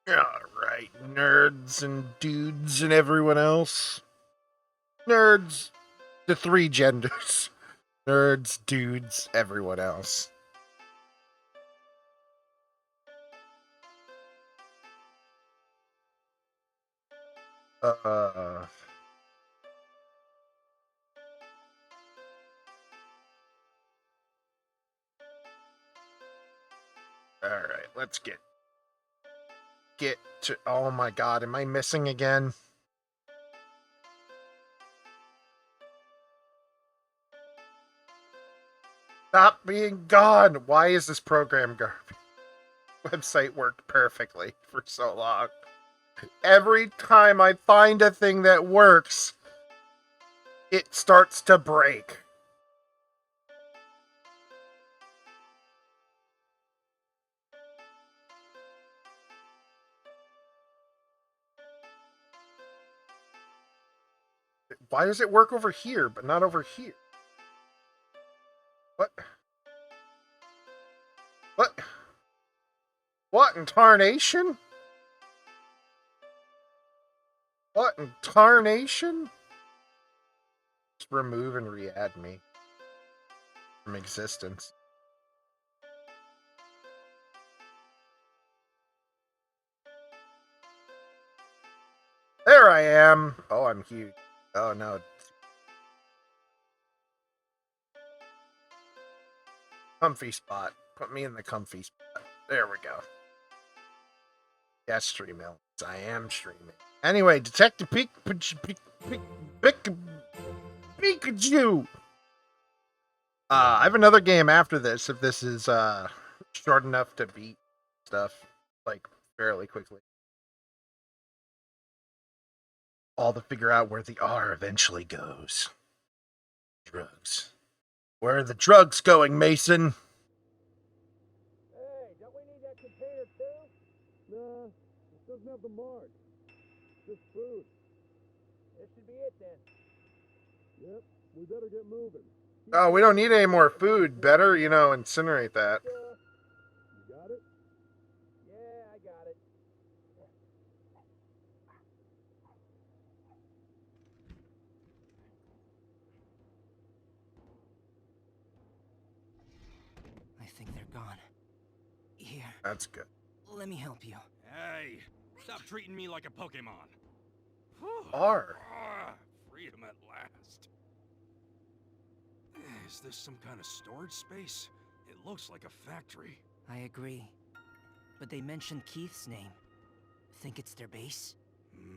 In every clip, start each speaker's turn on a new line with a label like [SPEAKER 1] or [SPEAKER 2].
[SPEAKER 1] Alright, nerds and dudes and everyone else. Nerds, the three genders. Nerds, dudes, everyone else. Uh. Alright, let's get to. Oh my god, am I missing again? Stop being gone! Why is this program garbage? Website worked perfectly for so long. Every time I find a thing that works, it starts to break. Why does it work over here, but not over here? What? What? What in tarnation? What in tarnation? Just remove and re-add me from existence. There I am. Oh, I'm huge. Oh no. Comfy spot. Put me in the comfy spot. There we go. Yes, stream elements. I am streaming. Anyway, Detective PIkachu. I have another game after this. If this is short enough to beat stuff like fairly quickly. All to figure out where the R eventually goes. Drugs. Where are the drugs going, Mason?
[SPEAKER 2] Hey, don't we need that container too? Nah, it doesn't have the mark. Just food. This should be it then. Yep, we better get moving.
[SPEAKER 1] Oh, we don't need any more food. Better, incinerate that.
[SPEAKER 2] You got it? Yeah, I got it.
[SPEAKER 3] I think they're gone. Here,
[SPEAKER 1] That's good.
[SPEAKER 3] let me help you.
[SPEAKER 4] Hey, stop treating me like a Pokemon.
[SPEAKER 1] R.
[SPEAKER 4] Freedom at last. Is this some kind of storage space? It looks like a factory.
[SPEAKER 3] I agree. But they mentioned Keith's name. Think it's their base?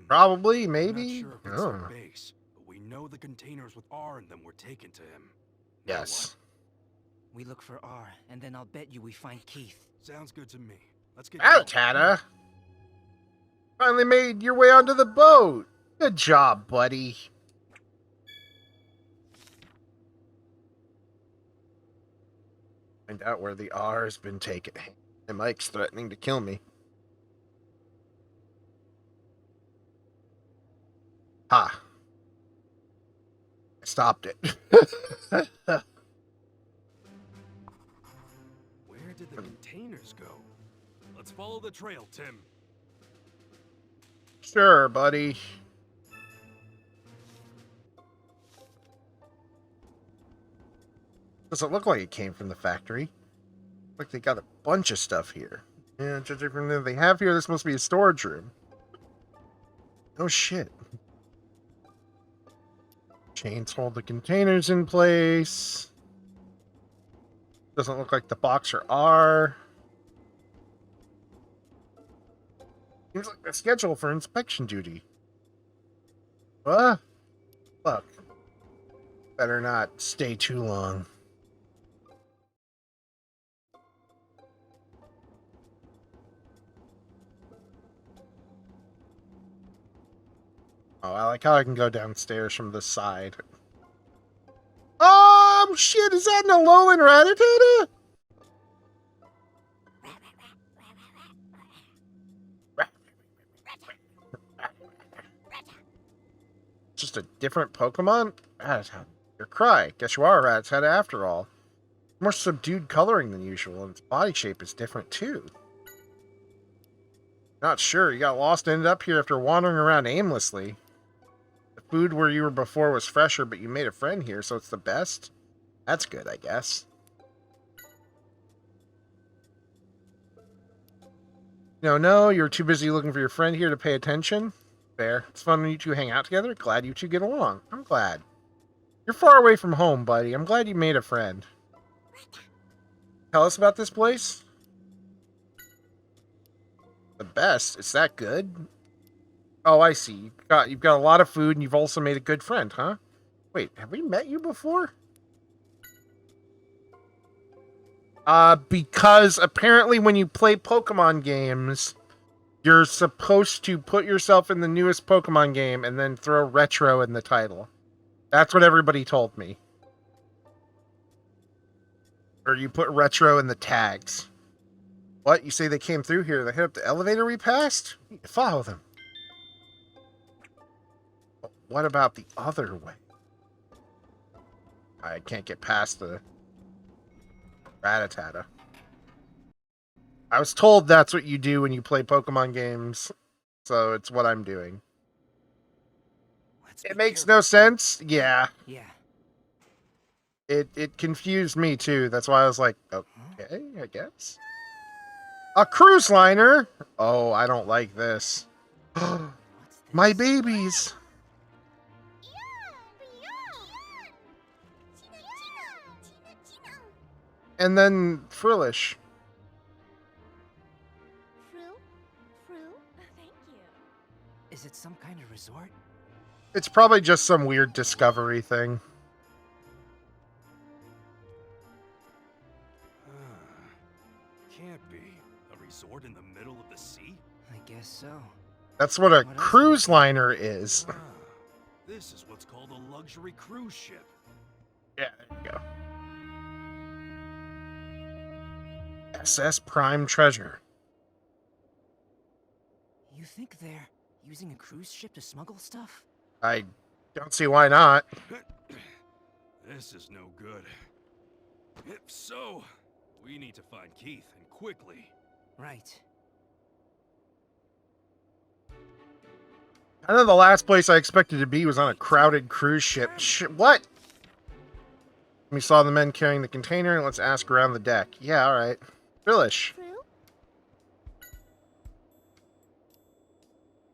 [SPEAKER 1] Probably,
[SPEAKER 4] I'm
[SPEAKER 1] maybe.
[SPEAKER 4] not sure if it's their base, but we know the containers with R in them were taken to him. Now
[SPEAKER 1] Yes.
[SPEAKER 3] We look for R, and then I'll bet you we find Keith.
[SPEAKER 4] what? Sounds good to me. Let's get
[SPEAKER 1] Hello,
[SPEAKER 4] going.
[SPEAKER 1] Tata. Finally made your way onto the boat. Good job, buddy. Find out where the R has been taken. And Mike's threatening to kill me. Ha. I stopped it.
[SPEAKER 4] Where did the containers go? Let's follow the trail, Tim.
[SPEAKER 1] Sure, buddy. Doesn't look like it came from the factory. Like they got a bunch of stuff here. Yeah, judging from what they have here, this must be a storage room. Oh shit. Chains hold the containers in place. Doesn't look like the boxer R. Seems like the schedule for inspection duty. Look. Better not stay too long. Oh, I like how I can go downstairs from the side. Oh, shit, is that an Alolan Rattata? Just a different Pokemon? Your cry. Guess you are a Rattata after all. More subdued coloring than usual, and its body shape is different too. Not sure. You got lost and ended up here after wandering around aimlessly. The food where you were before was fresher, but you made a friend here, so it's the best. That's good, I guess. No, you were too busy looking for your friend here to pay attention. Fair. It's fun when you two hang out together. Glad you two get along. I'm glad. You're far away from home, buddy. I'm glad you made a friend. Tell us about this place. The best? It's that good? Oh, I see. You've got a lot of food, and you've also made a good friend, huh? Wait, have we met you before? Because apparently when you play Pokemon games, you're supposed to put yourself in the newest Pokemon game and then throw retro in the title. That's what everybody told me. Or you put retro in the tags. What? You say they came through here? They hit up the elevator we passed? We need to follow them. But what about the other way? I can't get past the Rattata. I was told that's what you do when you play Pokemon games, so it's what I'm doing. It makes no sense. Yeah.
[SPEAKER 3] Yeah.
[SPEAKER 1] It confused me too. That's why I was like, okay, I guess. A cruise liner? Oh, I don't like this. My babies. And then Frillish.
[SPEAKER 5] Thank you.
[SPEAKER 3] Is it some kind of resort?
[SPEAKER 1] It's probably just some weird discovery thing.
[SPEAKER 4] Can't be. A resort in the middle of the sea?
[SPEAKER 3] I guess so.
[SPEAKER 1] That's what a
[SPEAKER 3] What else
[SPEAKER 1] cruise liner is.
[SPEAKER 4] Ah, this is what's called a luxury cruise ship.
[SPEAKER 1] Yeah, there you go. SS Prime Treasure.
[SPEAKER 3] You think they're using a cruise ship to smuggle stuff?
[SPEAKER 1] I don't see why not.
[SPEAKER 4] This is no good. If so, we need to find Keith, and quickly.
[SPEAKER 3] Right.
[SPEAKER 1] I know the last place I expected to be was on a crowded cruise ship. What? We saw the men carrying the container, and let's ask around the deck. Yeah, alright. Frillish.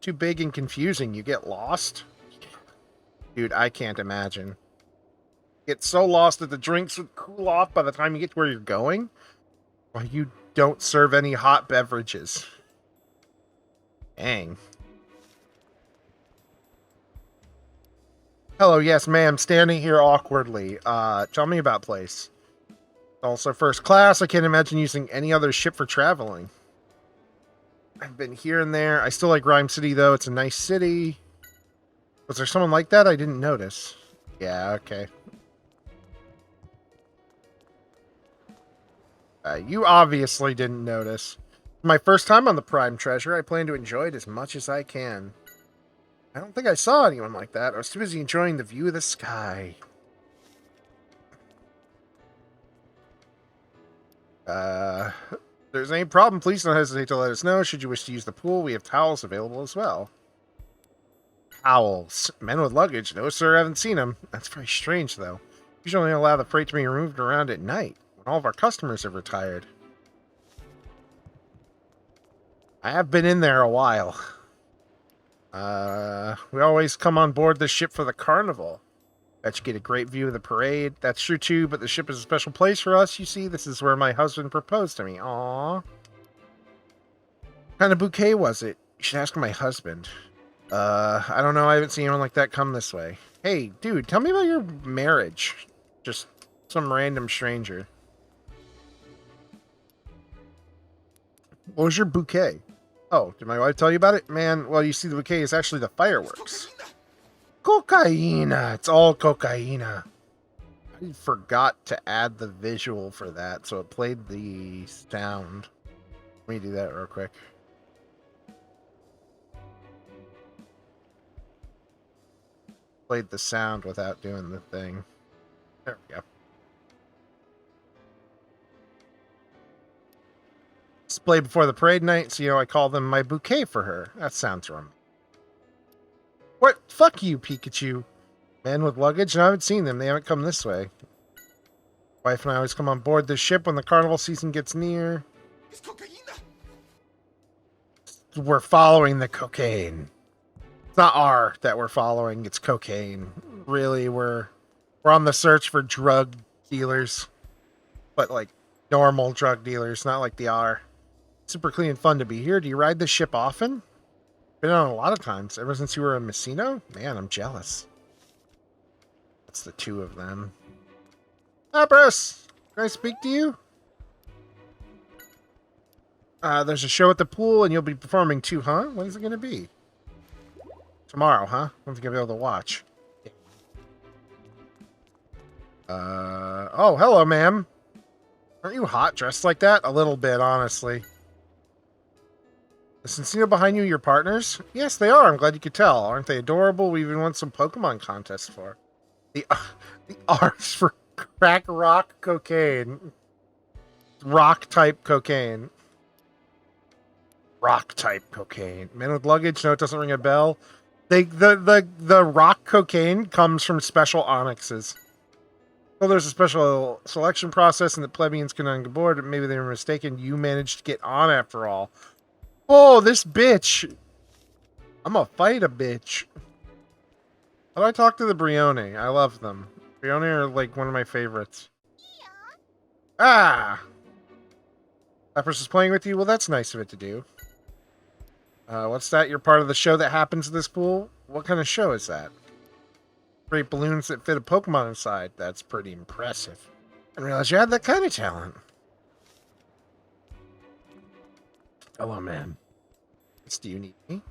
[SPEAKER 1] Too big and confusing. You get lost? Dude, I can't imagine. Get so lost that the drinks would cool off by the time you get to where you're going? Why you don't serve any hot beverages. Dang. Hello, yes, ma'am. Standing here awkwardly. Tell me about place. Also first class. I can't imagine using any other ship for traveling. I've been here and there. I still like Rhyme City, though. It's a nice city. Was there someone like that? I didn't notice. Yeah, okay. You obviously didn't notice. My first time on the Prime Treasure. I plan to enjoy it as much as I can. I don't think I saw anyone like that. I was too busy enjoying the view of the sky. If there's any problem, please don't hesitate to let us know. Should you wish to use the pool, we have towels available as well. Towels. Men with luggage. No, sir, I haven't seen them. That's very strange, though. Usually only allow the freight to be moved around at night, when all of our customers have retired. I have been in there a while. We always come on board this ship for the carnival. Bet you get a great view of the parade. That's true too, but the ship is a special place for us, you see. This is where my husband proposed to me. Aww. What kind of bouquet was it? You should ask my husband. I don't know. I haven't seen anyone like that come this way. Hey, dude, tell me about your marriage. Just some random stranger. What was your bouquet? Oh, did my wife tell you about it? Man, well, you see, the bouquet is actually the fireworks. Cocaina. It's all cocaina. I forgot to add the visual for that, so it played the sound. Let me do that real quick. Played the sound without doing the thing. There we go. Display before the parade night, so I call them my bouquet for her. That sounds romantic. What? Fuck you, Pikachu. Men with luggage? No, I haven't seen them. They haven't come this way. Wife and I always come on board this ship when the carnival season gets near. We're following the cocaine. It's not R that we're following, it's cocaine. Really, we're on the search for drug dealers. But like normal drug dealers, not like the R. Super clean and fun to be here. Do you ride this ship often? Been on a lot of times. Ever since you were in Messino? Man, I'm jealous. That's the two of them. Bruce! Can I speak to you? There's a show at the pool and you'll be performing too, huh? When is it going to be? Tomorrow, huh? When's it going to be able to watch? Oh, hello, ma'am. Aren't you hot dressed like that? A little bit, honestly. Is Encino behind you your partners? Yes, they are. I'm glad you could tell. Aren't they adorable? We even won some Pokemon contests for. The R's for crack rock cocaine. Rock type cocaine. Rock type cocaine. Men with luggage? No, it doesn't ring a bell. The rock cocaine comes from special onyxes. Well, there's a special selection process and the plebeians can on board. Maybe they were mistaken. You managed to get on after all. Oh, this bitch. I'm gonna fight a bitch. How do I talk to the Brioni? I love them. Brioni are like one of my favorites. Ah! That person's playing with you? Well, that's nice of it to do. What's that? You're part of the show that happens at this pool? What kind of show is that? Great balloons that fit a Pokemon inside. That's pretty impressive. I didn't realize you had that kind of talent. Hello, man. Do you need me?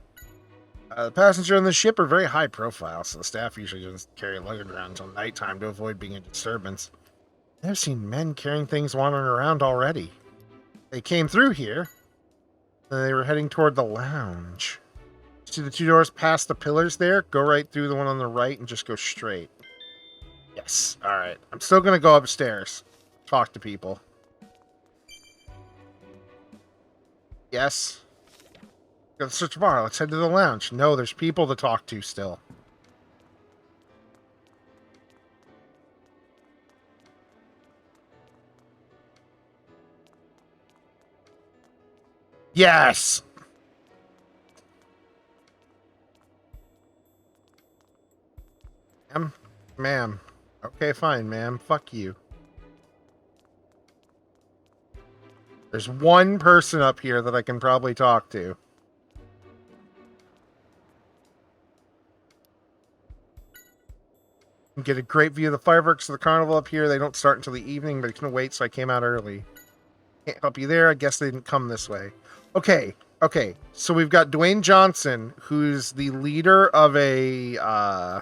[SPEAKER 1] The passengers on the ship are very high profile, so the staff usually doesn't carry luggage around until nighttime to avoid being a disturbance. I've seen men carrying things wandering around already. They came through here, and they were heading toward the lounge. See the two doors past the pillars there? Go right through the one on the right and just go straight. Yes, alright. I'm still going to go upstairs. Talk to people. Yes. Let's search tomorrow. Let's head to the lounge. No, there's people to talk to still. Yes! Ma'am. Okay, fine, ma'am. Fuck you. There's one person up here that I can probably talk to. You get a great view of the fireworks of the carnival up here. They don't start until the evening, but you can wait, so I came out early. Can't help you there. I guess they didn't come this way. Okay. So we've got Dwayne Johnson, who's the leader of a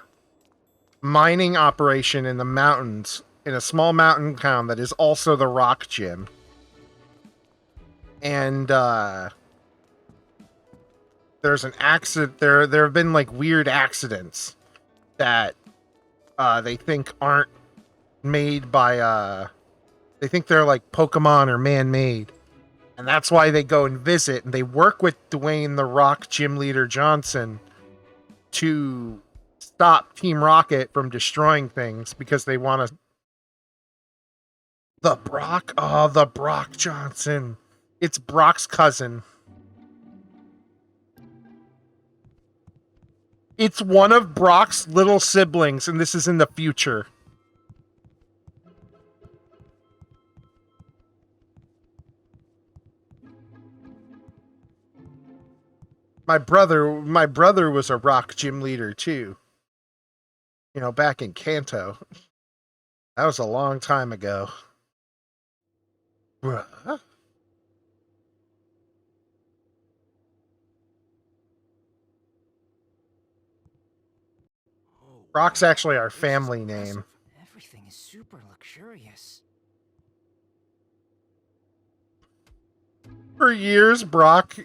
[SPEAKER 1] mining operation in the mountains, in a small mountain town that is also the Rock Gym. And there's an accident. There have been like weird accidents that they think aren't made by they think they're like Pokemon or man-made. And that's why they go and visit, and they work with Dwayne the Rock gym leader Johnson to stop Team Rocket from destroying things because they want to. The Brock Johnson. It's Brock's cousin. It's one of Brock's little siblings, and this is in the future. My brother was a Rock gym leader too. You know, back in Kanto. That was a long time ago. Bruh. Brock's actually our family name.
[SPEAKER 3] Everything is super luxurious.
[SPEAKER 1] For years, Brock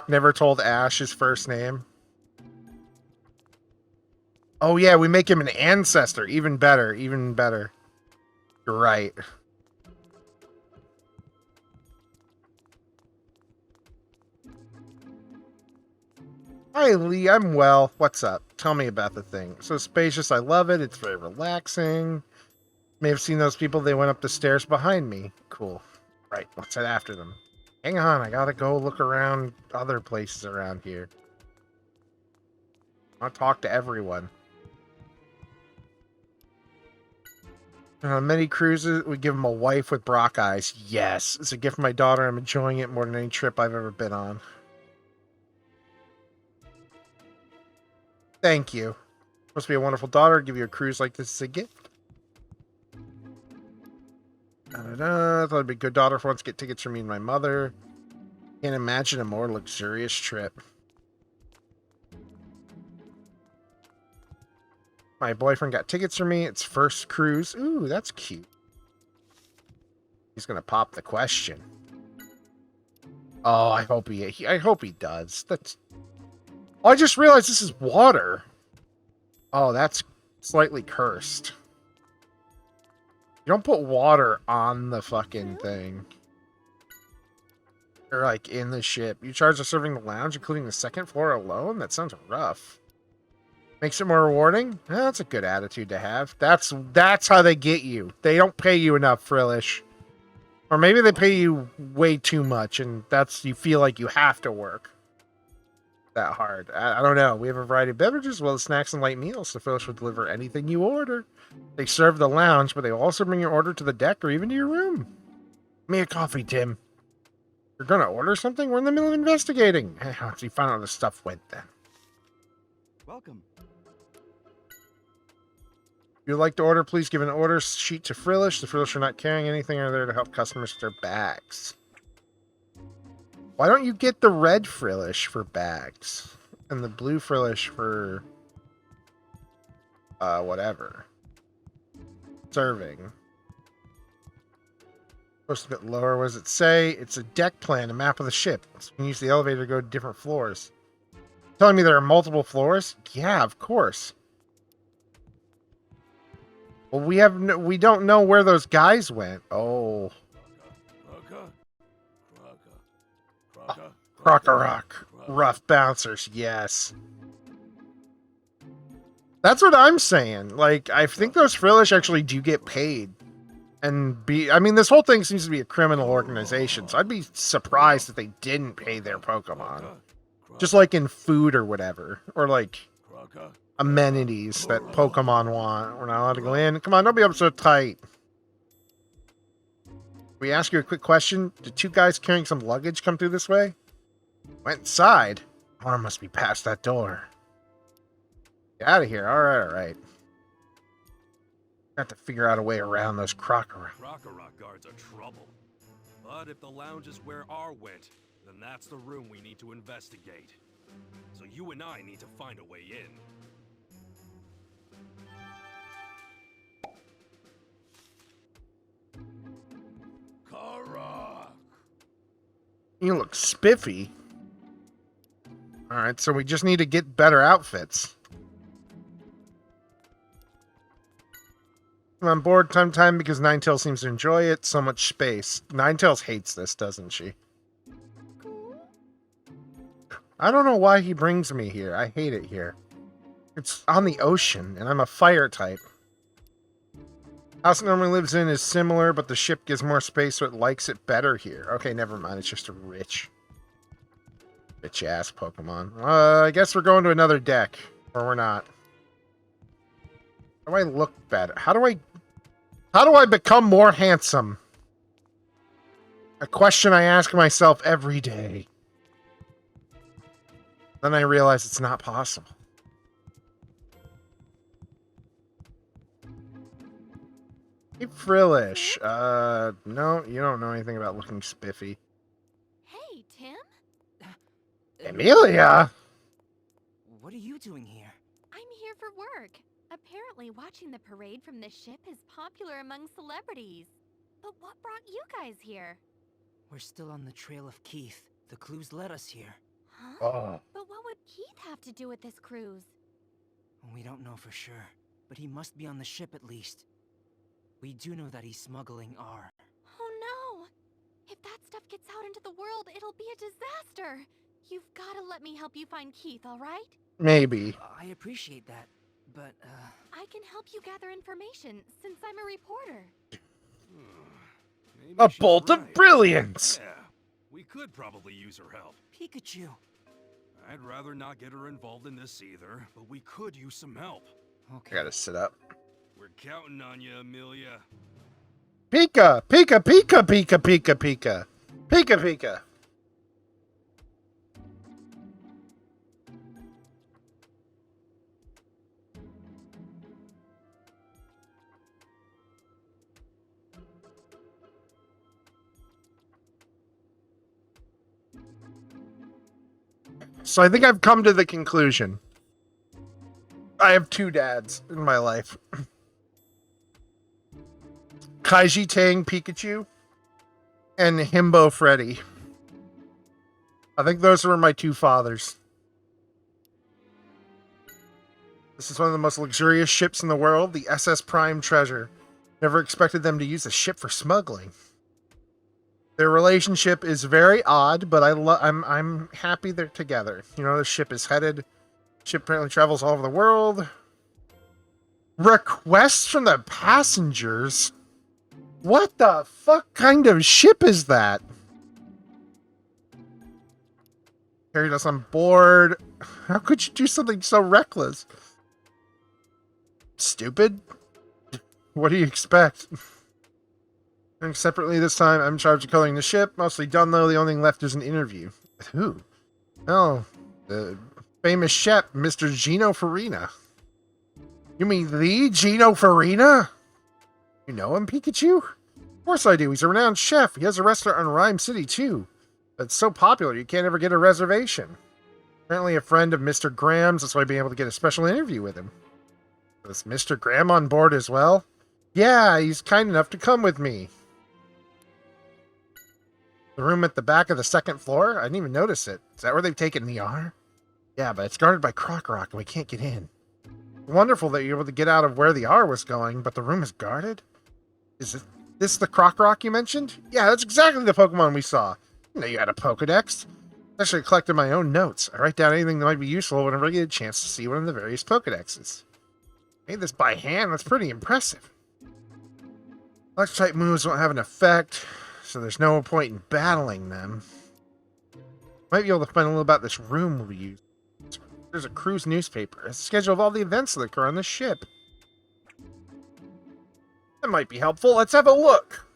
[SPEAKER 1] never told Ash his first name. Oh yeah, we make him an ancestor. Even better. You're right. Hi, Lee. I'm well. What's up? Tell me about the thing. So spacious. I love it. It's very relaxing. May have seen those people. They went up the stairs behind me. Cool. Right. Let's head after them. Hang on. I gotta go look around other places around here. I'll talk to everyone. Many cruises would give him a wife with Brock eyes. Yes. It's a gift from my daughter. I'm enjoying it more than any trip I've ever been on. Thank you. Must be a wonderful daughter. Give you a cruise like this as a gift. I thought it'd be a good daughter for once. Get tickets for me and my mother. Can't imagine a more luxurious trip. My boyfriend got tickets for me. It's first cruise. Ooh, that's cute. He's gonna pop the question. Oh, I hope he does. That's. Oh, I just realized this is water. Oh, that's slightly cursed. You don't put water on the fucking thing. Or like in the ship. You charge for serving the lounge, including the second floor alone? That sounds rough. Makes it more rewarding? That's a good attitude to have. That's how they get you. They don't pay you enough, Frillish. Or maybe they pay you way too much, and you feel like you have to work that hard. I don't know. We have a variety of beverages, as well as snacks and light meals, so Frillish will deliver anything you order. They serve the lounge, but they also bring your order to the deck or even to your room. Me a coffee, Tim. You're gonna order something? We're in the middle of investigating. Once you find out how the stuff went, then.
[SPEAKER 5] Welcome.
[SPEAKER 1] If you'd like to order, please give an order sheet to Frillish. The Frillish are not carrying anything or are there to help customers with their bags. Why don't you get the red Frillish for bags? And the blue Frillish for... whatever. Serving. Supposed to be a bit lower. What does it say? It's a deck plan, a map of the ship. So you can use the elevator to go to different floors. Telling me there are multiple floors? Yeah, of course. Well, we don't know where those guys went. Oh. Rock. Rough bouncers, yes. That's what I'm saying. Like, I think those Frillish actually do get paid. I mean, this whole thing seems to be a criminal organization, so I'd be surprised if they didn't pay their Pokemon. Just like in food or whatever. Or like amenities that Pokemon want. We're not allowed to go in. Come on, don't be up so tight. We ask you a quick question. Did two guys carrying some luggage come through this way? Went inside. Arm must be past that door. Get out of here. Alright. Have to figure out a way around those Crocorock.
[SPEAKER 4] Crocorock guards are trouble. But if the lounge is where R went, then that's the room we need to investigate. So you and I need to find a way in. Karak!
[SPEAKER 1] You look spiffy. Alright, so we just need to get better outfits. I'm on board time because Ninetales seems to enjoy it. So much space. Ninetales hates this, doesn't she? I don't know why he brings me here. I hate it here. It's on the ocean, and I'm a fire type. House it normally lives in is similar, but the ship gives more space, so it likes it better here. Okay, never mind. It's just a rich-ass Pokemon. I guess we're going to another deck. Or we're not. How do I look better? How do I become more handsome? A question I ask myself every day. Then I realize it's not possible. Hey, Frillish. No, you don't know anything about looking spiffy.
[SPEAKER 6] Hey, Tim?
[SPEAKER 1] Emilia!
[SPEAKER 3] What are you doing here?
[SPEAKER 6] I'm here for work. Apparently, watching the parade from this ship is popular among celebrities. But what brought you guys here?
[SPEAKER 3] We're still on the trail of Keith. The clues led us here.
[SPEAKER 6] Huh?
[SPEAKER 1] Oh.
[SPEAKER 6] But what would Keith have to do with this cruise?
[SPEAKER 3] We don't know for sure, but he must be on the ship at least. We do know that he's smuggling R.
[SPEAKER 6] Oh no! If that stuff gets out into the world, it'll be a disaster! You've got to let me help you find Keith, all right?
[SPEAKER 1] Maybe.
[SPEAKER 3] I appreciate that, but,
[SPEAKER 6] I can help you gather information since I'm a reporter.
[SPEAKER 4] Maybe
[SPEAKER 1] A
[SPEAKER 4] she's
[SPEAKER 1] bolt of
[SPEAKER 4] right.
[SPEAKER 1] brilliance!
[SPEAKER 4] Yeah, we could probably use her help.
[SPEAKER 3] Pikachu.
[SPEAKER 4] I'd rather not get her involved in this either, but we could use some help.
[SPEAKER 1] I
[SPEAKER 3] Okay.
[SPEAKER 1] gotta sit up.
[SPEAKER 4] We're counting on you, Amelia.
[SPEAKER 1] Pika! Pika! Pika! Pika! Pika! Pika! Pika! Pika! So I think I've come to the conclusion. I have two dads in my life. Kaiji Tang Pikachu and Himbo Freddy. I think those were my two fathers. This is one of the most luxurious ships in the world, the SS Prime Treasure. Never expected them to use the ship for smuggling. Their relationship is very odd, but I'm happy they're together. You know, the ship is headed. Ship apparently travels all over the world. Requests from the passengers? What the fuck kind of ship is that? Carried us on board. How could you do something so reckless? Stupid? What do you expect? And separately this time, I'm in charge of coloring the ship. Mostly done though, the only thing left is an interview. With who? Oh, the famous chef, Mr. Gino Farina. You mean the Gino Farina? You know him, Pikachu? Of course I do. He's a renowned chef. He has a restaurant in Rhyme City, too. But it's so popular, you can't ever get a reservation. Apparently a friend of Mr. Graham's, that's why I've been able to get a special interview with him. Is Mr. Graham on board as well? Yeah, he's kind enough to come with me. The room at the back of the second floor? I didn't even notice it. Is that where they've taken the R? Yeah, but it's guarded by Croc Rock and we can't get in. Wonderful that you're able to get out of where the R was going, but the room is guarded? Is this the Croc Rock you mentioned? Yeah, that's exactly the Pokemon we saw. You know you had a Pokedex. I actually collected my own notes. I write down anything that might be useful whenever I get a chance to see one of the various Pokedexes. Made this by hand? That's pretty impressive. Electric-type moves won't have an effect, so there's no point in battling them. Might be able to find a little about this room we'll use. There's a cruise newspaper. It's a schedule of all the events that occur on the ship. That might be helpful. Let's have a look.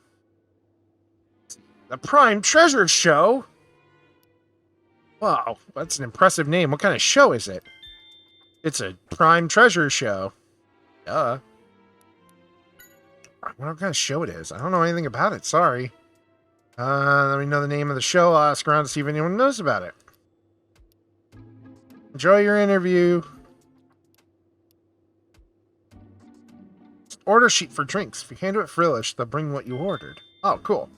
[SPEAKER 1] The Prime Treasure Show? Wow, that's an impressive name. What kind of show is it? It's a Prime Treasure Show. Duh. What kind of show it is? I don't know anything about it. Sorry. Let me know the name of the show. I'll ask around to see if anyone knows about it. Enjoy your interview. Order sheet for drinks. If you hand it at Frillish, they'll bring what you ordered. Oh, cool.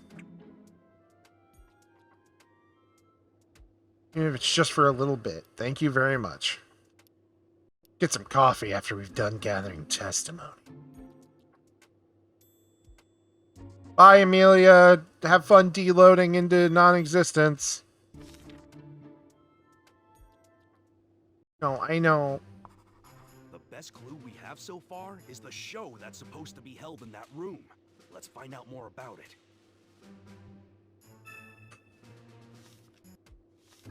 [SPEAKER 1] Even if it's just for a little bit. Thank you very much. Get some coffee after we've done gathering testimony. Bye, Amelia. Have fun deloading into non-existence. No, I know.
[SPEAKER 4] The best clue we have so far is the show that's supposed to be held in that room. Let's find out more about it.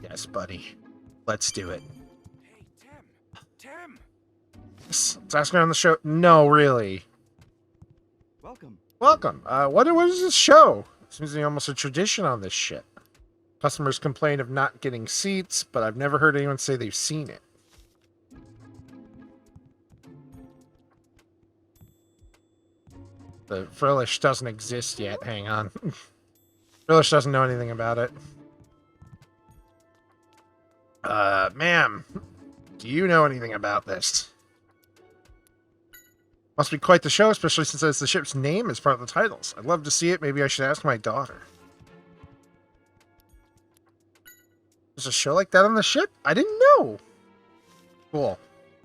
[SPEAKER 1] Yes, buddy. Let's do it.
[SPEAKER 4] Hey, Tim!
[SPEAKER 1] Let's ask around the show. No, really.
[SPEAKER 5] Welcome.
[SPEAKER 1] Welcome. What is this show? Seems to be almost a tradition on this ship. Customers complain of not getting seats, but I've never heard anyone say they've seen it. The Frillish doesn't exist yet. Hang on. Frillish doesn't know anything about it. Ma'am, do you know anything about this? Must be quite the show, especially since it's the ship's name as part of the titles. I'd love to see it. Maybe I should ask my daughter. There's a show like that on the ship? I didn't know. Cool.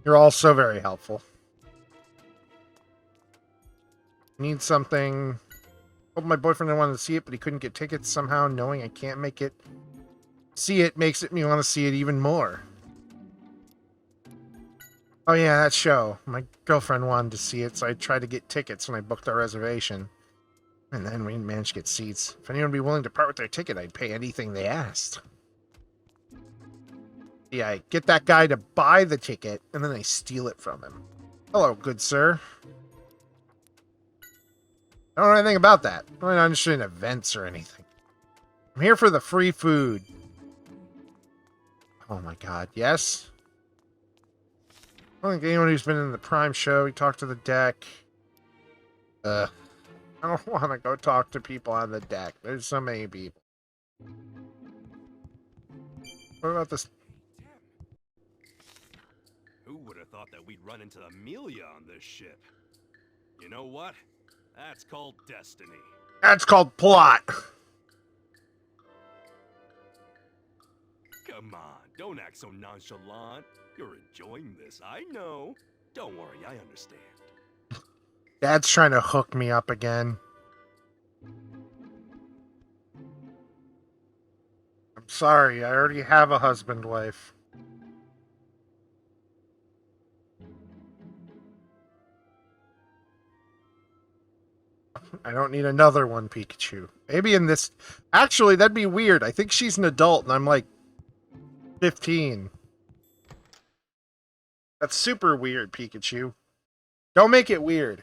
[SPEAKER 1] You're all so very helpful. Need something. Told my boyfriend I wanted to see it, but he couldn't get tickets somehow, knowing I can't make it. See it makes it me want to see it even more. Oh yeah, that show. My girlfriend wanted to see it, so I tried to get tickets when I booked our reservation. And then we managed to get seats. If anyone would be willing to part with their ticket, I'd pay anything they asked. Yeah, I get that guy to buy the ticket, and then I steal it from him. Hello, good sir. I don't know anything about that. I'm not interested in events or anything. I'm here for the free food. Oh my god, yes? I don't think anyone who's been in the Prime show, we talked to the deck. I don't want to go talk to people on the deck. There's so many people. What about this?
[SPEAKER 4] Who would have thought that we'd run into Amelia on this ship? You know what? That's called destiny.
[SPEAKER 1] That's called plot.
[SPEAKER 4] Come on, don't act so nonchalant. You're enjoying this, I know. Don't worry, I understand.
[SPEAKER 1] Dad's trying to hook me up again. I'm sorry, I already have a husband, wife. I don't need another one, Pikachu. Maybe in this... Actually, that'd be weird. I think she's an adult and I'm like 15. That's super weird, Pikachu. Don't make it weird.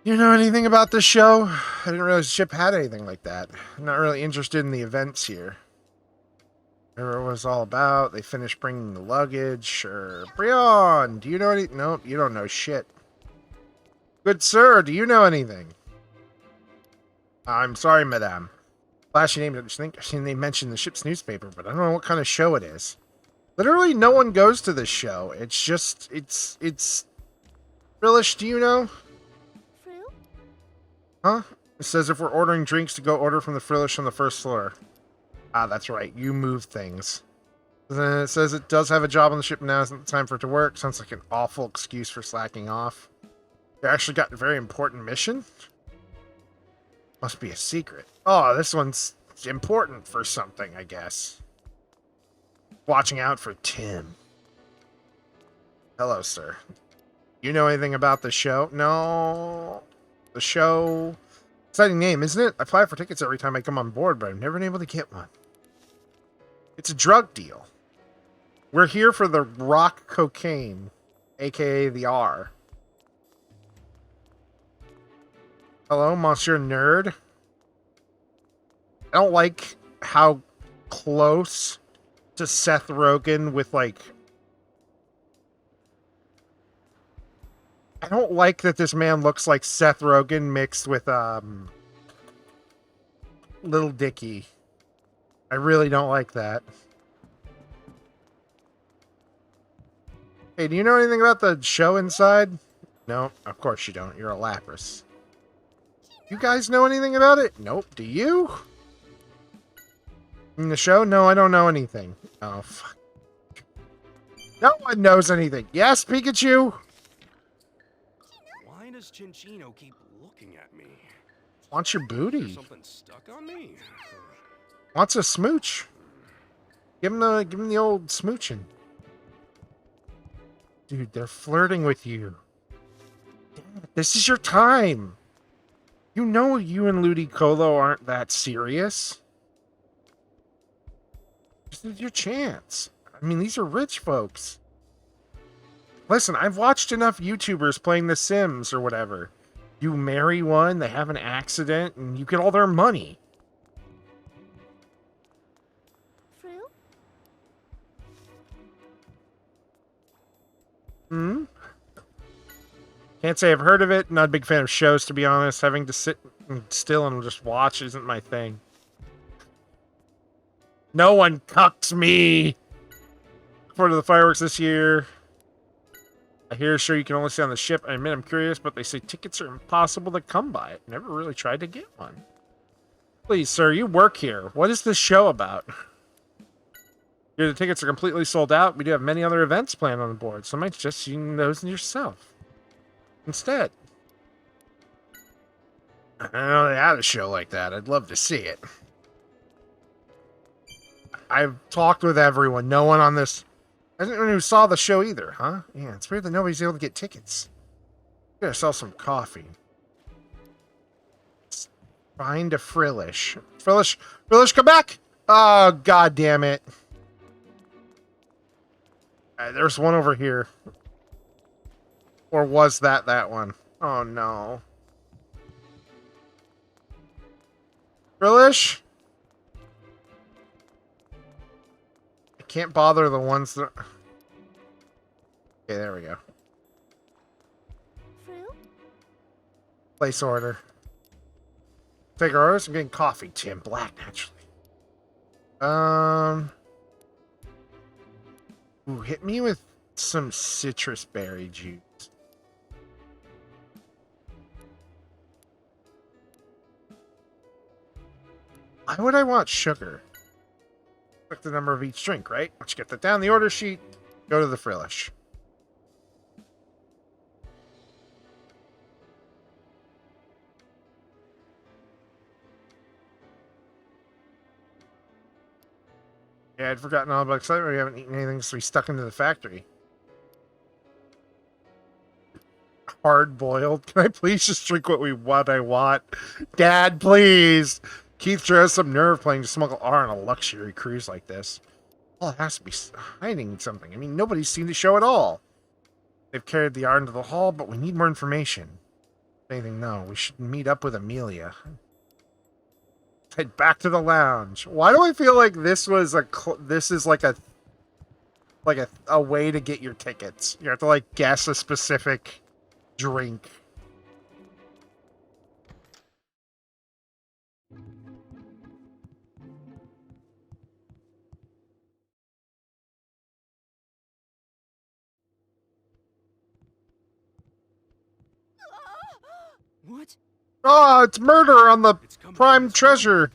[SPEAKER 1] You know anything about this show? I didn't realize the ship had anything like that. I'm not really interested in the events here. Whatever it was all about, they finished bringing the luggage. Sure. Brion, do you know any... Nope, you don't know shit. Good sir, do you know anything? I'm sorry, madame. Flashy name, I think I've seen they mention the ship's newspaper, but I don't know what kind of show it is. Literally no one goes to this show. It's just... It's... Frillish, do you know?
[SPEAKER 6] Fruit?
[SPEAKER 1] Huh? It says if we're ordering drinks to go order from the Frillish on the first floor. Ah, that's right. You move things. Then it says it does have a job on the ship now. Isn't the time for it to work? Sounds like an awful excuse for slacking off. They actually got a very important mission? Must be a secret. Oh, this one's important for something, I guess. Watching out for Tim. Hello, sir. You know anything about the show? No. The show... Exciting name, isn't it? I apply for tickets every time I come on board, but I've never been able to get one. It's a drug deal. We're here for the rock cocaine, aka the R. Hello, Monsieur Nerd. I don't like how close to Seth Rogen with, like... I don't like that this man looks like Seth Rogen mixed with, Little Dicky. I really don't like that. Hey, do you know anything about the show inside? No, of course you don't. You're a Lapras. You guys know anything about it? Nope. Do you? In the show? No, I don't know anything. Oh, fuck. No one knows anything. Yes, Pikachu?
[SPEAKER 4] Why does Chinchino keep looking at me?
[SPEAKER 1] Wants your
[SPEAKER 4] Is
[SPEAKER 1] booty.
[SPEAKER 4] something stuck on me?
[SPEAKER 1] Wants a smooch. Give him the old smooching. Dude, they're flirting with you. This is your time. You know you and Ludicolo aren't that serious. This is your chance. I mean, these are rich folks. Listen, I've watched enough YouTubers playing The Sims or whatever. You marry one, they have an accident, and you get all their money.
[SPEAKER 6] Fruit?
[SPEAKER 1] Hmm? Can't say I've heard of it. Not a big fan of shows, to be honest. Having to sit still and just watch isn't my thing. No one cucks me! For the fireworks this year. I hear a show you can only see on the ship. I admit I'm curious, but they say tickets are impossible to come by. Never really tried to get one. Please, sir, you work here. What is this show about? Here, the tickets are completely sold out. We do have many other events planned on the board, so I might suggest seeing those yourself instead. I don't know they had a show like that. I'd love to see it. I've talked with everyone. No one on this. Anyone who saw the show either, huh? Yeah, it's weird that nobody's able to get tickets. Gotta sell some coffee. Find a Frillish. Frillish, come back! Oh, god damn it. There's one over here. Or was that one? Oh, no. Frillish? I can't bother the ones that... Okay, there we go.
[SPEAKER 6] Frill?
[SPEAKER 1] Place order. Take our orders. I'm getting coffee. Tim Black, naturally. Ooh, hit me with some citrus berry juice. Why would I want sugar? Select the number of each drink, right? Once you get that down the order sheet, go to the Frillish. Yeah, I'd forgotten all about excitement. We haven't eaten anything since we stuck into the factory. Hard boiled. Can I please just drink what I want? Dad, please. Keith sure has some nerve playing to smuggle R on a luxury cruise like this. Well, it has to be hiding something. I mean, nobody's seen the show at all. They've carried the R into the hall, but we need more information. If anything, no. We should meet up with Amelia. Head back to the lounge. Why do I feel like this was this is like a way to get your tickets? You have to like guess a specific drink.
[SPEAKER 3] What?
[SPEAKER 1] Oh, it's murder on the
[SPEAKER 4] It's coming from
[SPEAKER 1] prime
[SPEAKER 4] this
[SPEAKER 1] treasure.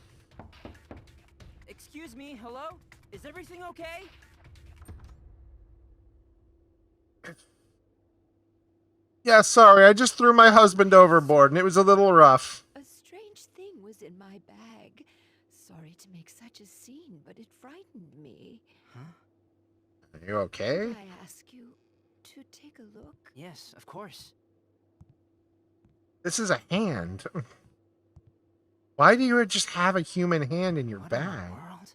[SPEAKER 3] Excuse me, hello? Is everything okay?
[SPEAKER 1] Yeah, sorry, I just threw my husband overboard and it was a little rough.
[SPEAKER 7] A strange thing was in my bag. Sorry to make such a scene, but it frightened me.
[SPEAKER 3] Huh?
[SPEAKER 1] Are you okay?
[SPEAKER 7] Could I ask you to take a look?
[SPEAKER 3] Yes, of course.
[SPEAKER 1] This is a hand. Why do you just have a human hand in your
[SPEAKER 3] What in the
[SPEAKER 1] bag?
[SPEAKER 3] world?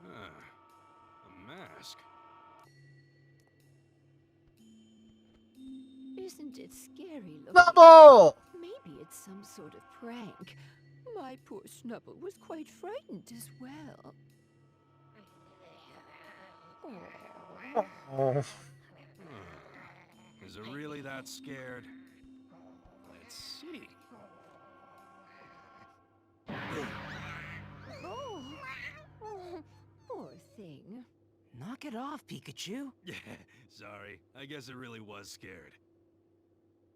[SPEAKER 4] A mask.
[SPEAKER 7] Isn't it scary looking?
[SPEAKER 1] Snubble!
[SPEAKER 7] Maybe it's some sort of prank. My poor Snubble was quite frightened as well. Oh.
[SPEAKER 1] Oh.
[SPEAKER 4] Is it really that scared? Let's see.
[SPEAKER 7] Oh. Oh, poor thing.
[SPEAKER 3] Knock it off, Pikachu.
[SPEAKER 4] Yeah, sorry. I guess it really was scared.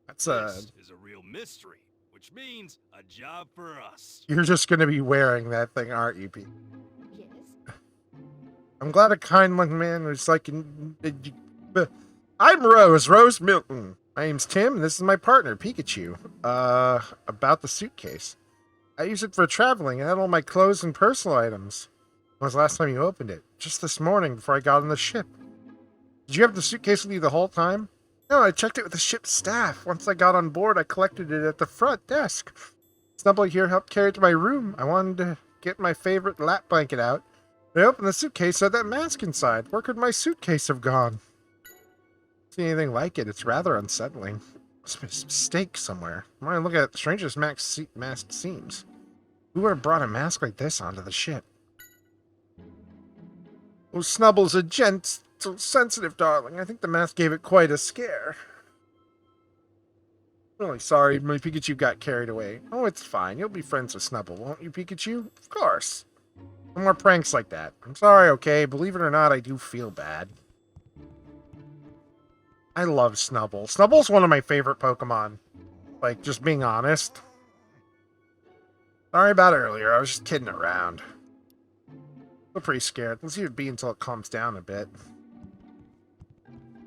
[SPEAKER 1] That's
[SPEAKER 4] This is a real mystery, which means a job for us.
[SPEAKER 1] You're just gonna be wearing that thing, aren't you, Pete?
[SPEAKER 7] Yes.
[SPEAKER 1] I'm glad a kind young man was like... I'm Rose Milton. My name's Tim, and this is my partner, Pikachu. About the suitcase. I use it for traveling. I had all my clothes and personal items. When was the last time you opened it? Just this morning, before I got on the ship. Did you have the suitcase with you the whole time? No, I checked it with the ship's staff. Once I got on board, I collected it at the front desk. Snubble here helped carry it to my room. I wanted to get my favorite lap blanket out. I opened the suitcase, had that mask inside. Where could my suitcase have gone? See anything like it? It's rather unsettling. Must be a mistake somewhere. When I look at it, the strangest mask seems. Who would have brought a mask like this onto the ship? Oh, Snubble's a gent, so sensitive, darling. I think the mask gave it quite a scare. Really sorry, my Pikachu got carried away. Oh, it's fine. You'll be friends with Snubble, won't you, Pikachu? Of course. No more pranks like that. I'm sorry, okay? Believe it or not, I do feel bad. I love Snubble. Snubble's one of my favorite Pokemon. Like, just being honest. Sorry about earlier. I was just kidding around. I'm pretty scared. Let's leave it be until it calms down a bit.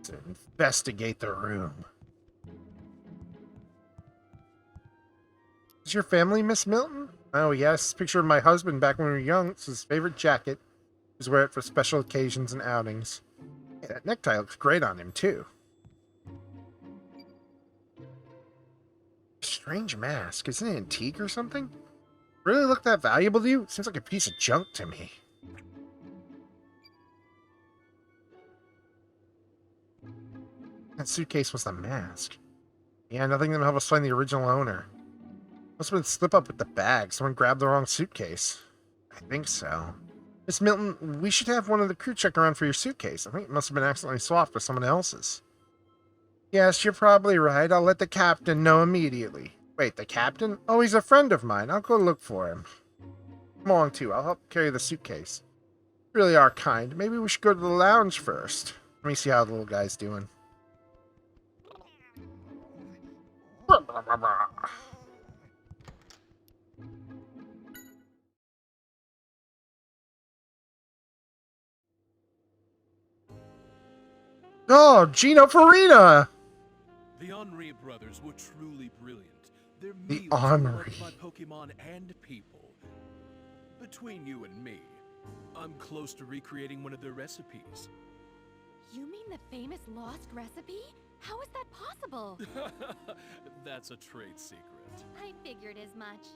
[SPEAKER 1] To investigate the room. Is your family, Miss Milton? Oh, yes. Picture of my husband back when we were young. It's his favorite jacket. He's wear it for special occasions and outings. Hey, that necktie looks great on him, too. Strange mask. Is it an antique or something? Really look that valuable to you? Seems like a piece of junk to me. That suitcase was the mask. Yeah, nothing that will help us find the original owner. Must have been slip up with the bag. Someone grabbed the wrong suitcase. I think so. Miss Milton, we should have one of the crew check around for your suitcase. I think it must have been accidentally swapped with someone else's. Yes, you're probably right. I'll let the captain know immediately. Wait, the captain? Oh, he's a friend of mine. I'll go look for him. Come along, too. I'll help carry the suitcase. You really are kind. Maybe we should go to the lounge first. Let me see how the little guy's doing. Oh, Gino Farina!
[SPEAKER 4] The Henri brothers were truly brilliant. Their
[SPEAKER 1] The
[SPEAKER 4] meals were
[SPEAKER 1] Henri.
[SPEAKER 4] loved by Pokemon and people. Between you and me, I'm close to recreating one of their recipes.
[SPEAKER 6] You mean the famous lost recipe? How is that possible?
[SPEAKER 4] That's a trade secret.
[SPEAKER 6] I figured as much.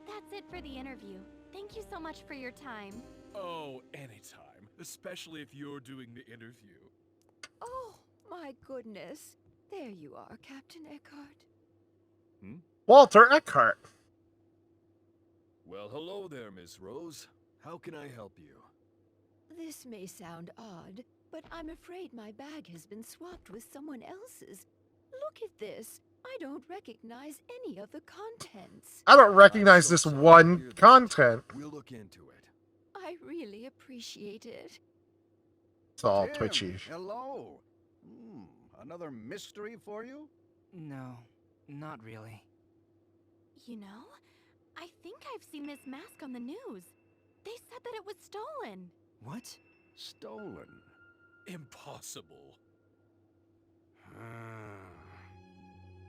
[SPEAKER 6] That's it for the interview. Thank you so much for your time.
[SPEAKER 4] Oh, anytime. Especially if you're doing the interview.
[SPEAKER 7] Oh, my goodness. There you are, Captain Eckhart.
[SPEAKER 1] Walter Eckhart.
[SPEAKER 8] Well, hello there, Miss Rose. How can I help you?
[SPEAKER 7] This may sound odd, but I'm afraid my bag has been swapped with someone else's. Look at this. I don't recognize any of the contents.
[SPEAKER 1] I don't recognize
[SPEAKER 8] I'm so
[SPEAKER 1] this
[SPEAKER 8] sorry to
[SPEAKER 1] one
[SPEAKER 8] hear that.
[SPEAKER 1] content.
[SPEAKER 8] We'll look into it.
[SPEAKER 7] I really appreciate it.
[SPEAKER 1] It's all
[SPEAKER 2] Tim,
[SPEAKER 1] twitchy.
[SPEAKER 2] Hello. Another mystery for you?
[SPEAKER 3] No, not really.
[SPEAKER 6] You know, I think I've seen this mask on the news. They said that it was stolen.
[SPEAKER 3] What?
[SPEAKER 2] Stolen.
[SPEAKER 4] Impossible.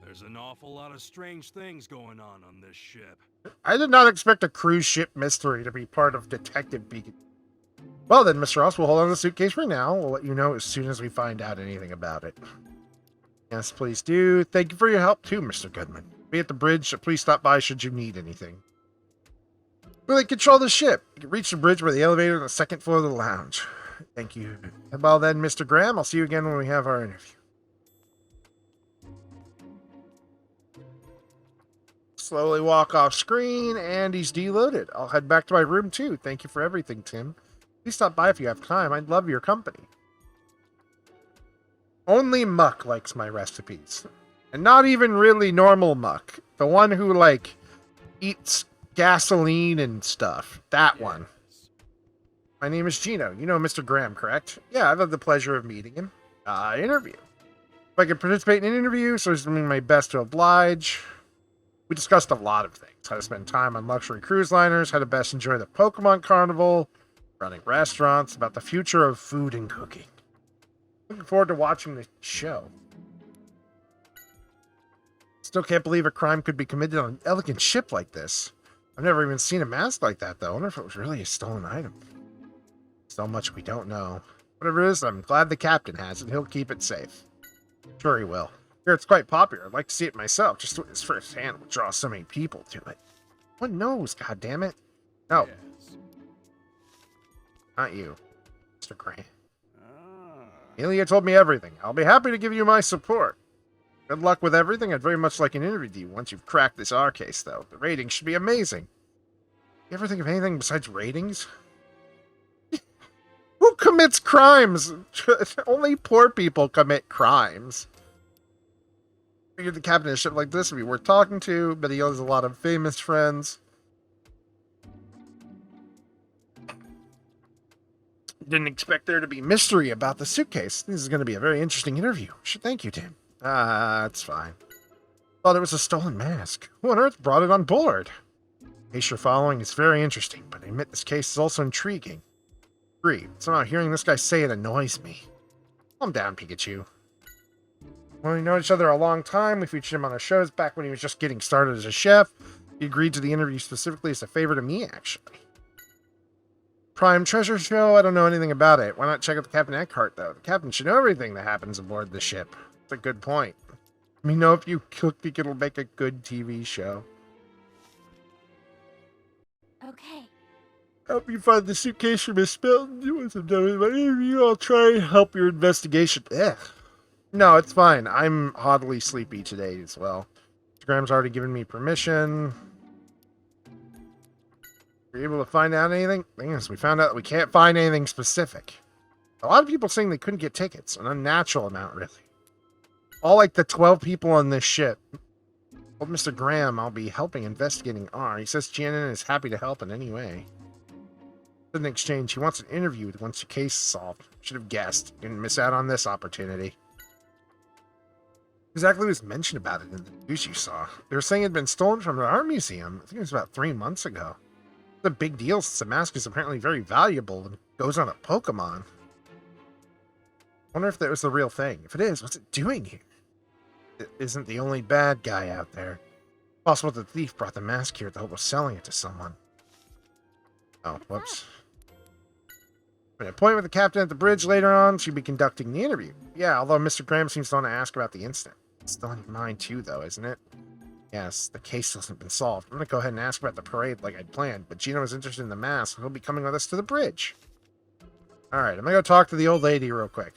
[SPEAKER 4] There's an awful lot of strange things going on this ship.
[SPEAKER 1] I did not expect a cruise ship mystery to be part of Detective Pikachu. Well then, Mr. Ross, we'll hold on to the suitcase for now. We'll let you know as soon as we find out anything about it. Yes, please do. Thank you for your help too, Mr. Goodman. Be at the bridge, so please stop by should you need anything. Really control the ship. You can reach the bridge by the elevator on the second floor of the lounge. Thank you. Well then, Mr. Graham, I'll see you again when we have our interview. Slowly walk off screen, and he's deloaded. I'll head back to my room too. Thank you for everything, Tim. Please stop by if you have time. I'd love your company. Only Muck likes my recipes. And not even really normal Muck. The one who, like, eats gasoline and stuff. That one. My name is Gino. You know Mr. Graham, correct? Yeah, I've had the pleasure of meeting him. Interview. If I could participate in an interview, so I was doing my best to oblige. We discussed a lot of things. How to spend time on luxury cruise liners, how to best enjoy the Pokemon Carnival, running restaurants, about the future of food and cooking. Looking forward to watching the show. Still can't believe a crime could be committed on an elegant ship like this. I've never even seen a mask like that, though. I wonder if it was really a stolen item. So much we don't know. Whatever it is, I'm glad the captain has it. He'll keep it safe. Sure he will. Here it's quite popular. I'd like to see it myself. Just to witness firsthand would draw so many people to it. One knows, goddammit. No,
[SPEAKER 4] Yes.
[SPEAKER 1] not you, Mr. Grant. Ilya told me everything. I'll be happy to give you my support. Good luck with everything. I'd very much like an interview with you once you've cracked this R case, though. The ratings should be amazing. You ever think of anything besides ratings? Who commits crimes? Only poor people commit crimes. Figured the captain of a ship like this would be worth talking to, but he has a lot of famous friends. Didn't expect there to be mystery about the suitcase. This is going to be a very interesting interview. Thank you, Tim. It's fine. Thought it was a stolen mask. Who on earth brought it on board? The case you're following is very interesting, but I admit this case is also intriguing. Agree. Somehow hearing this guy say it annoys me. Calm down, Pikachu. Well, we know each other a long time. We featured him on our shows back when he was just getting started as a chef. He agreed to the interview specifically as a favor to me, actually. Prime Treasure Show? I don't know anything about it. Why not check out the Captain Eckhart, though? The captain should know everything that happens aboard the ship. It's a good point. Let me know if you think it'll make a good TV show.
[SPEAKER 6] Okay.
[SPEAKER 1] Help you find the suitcase for Miss Milton. Once I'm done with my interview, I'll try and help your investigation. Ugh. No, it's fine. I'm oddly sleepy today as well. Graham's already given me permission. Were you able to find out anything? Thing is, we found out we can't find anything specific. A lot of people saying they couldn't get tickets. An unnatural amount, really. All like the 12 people on this ship. Well, Mr. Graham, I'll be helping investigating R. He says GNN is happy to help in any way. In exchange, he wants an interview once your case is solved. Should have guessed. Didn't miss out on this opportunity. Exactly was mentioned about it in the news you saw. They were saying it had been stolen from an art museum. I think it was about 3 months ago. It's a big deal since the mask is apparently very valuable and goes on a Pokemon. Wonder if that was the real thing. If it is, what's it doing here? It isn't the only bad guy out there. Possible the thief brought the mask here with the hope of selling it to someone. Oh, whoops. An appointment with the captain at the bridge later on. She'll be conducting the interview. Yeah, although Mr. Graham seems to want to ask about the incident. It's still on your mind too, though, isn't it? Yes, the case hasn't been solved. I'm going to go ahead and ask about the parade like I'd planned, but Gino is interested in the mask, so he'll be coming with us to the bridge. Alright, I'm going to go talk to the old lady real quick.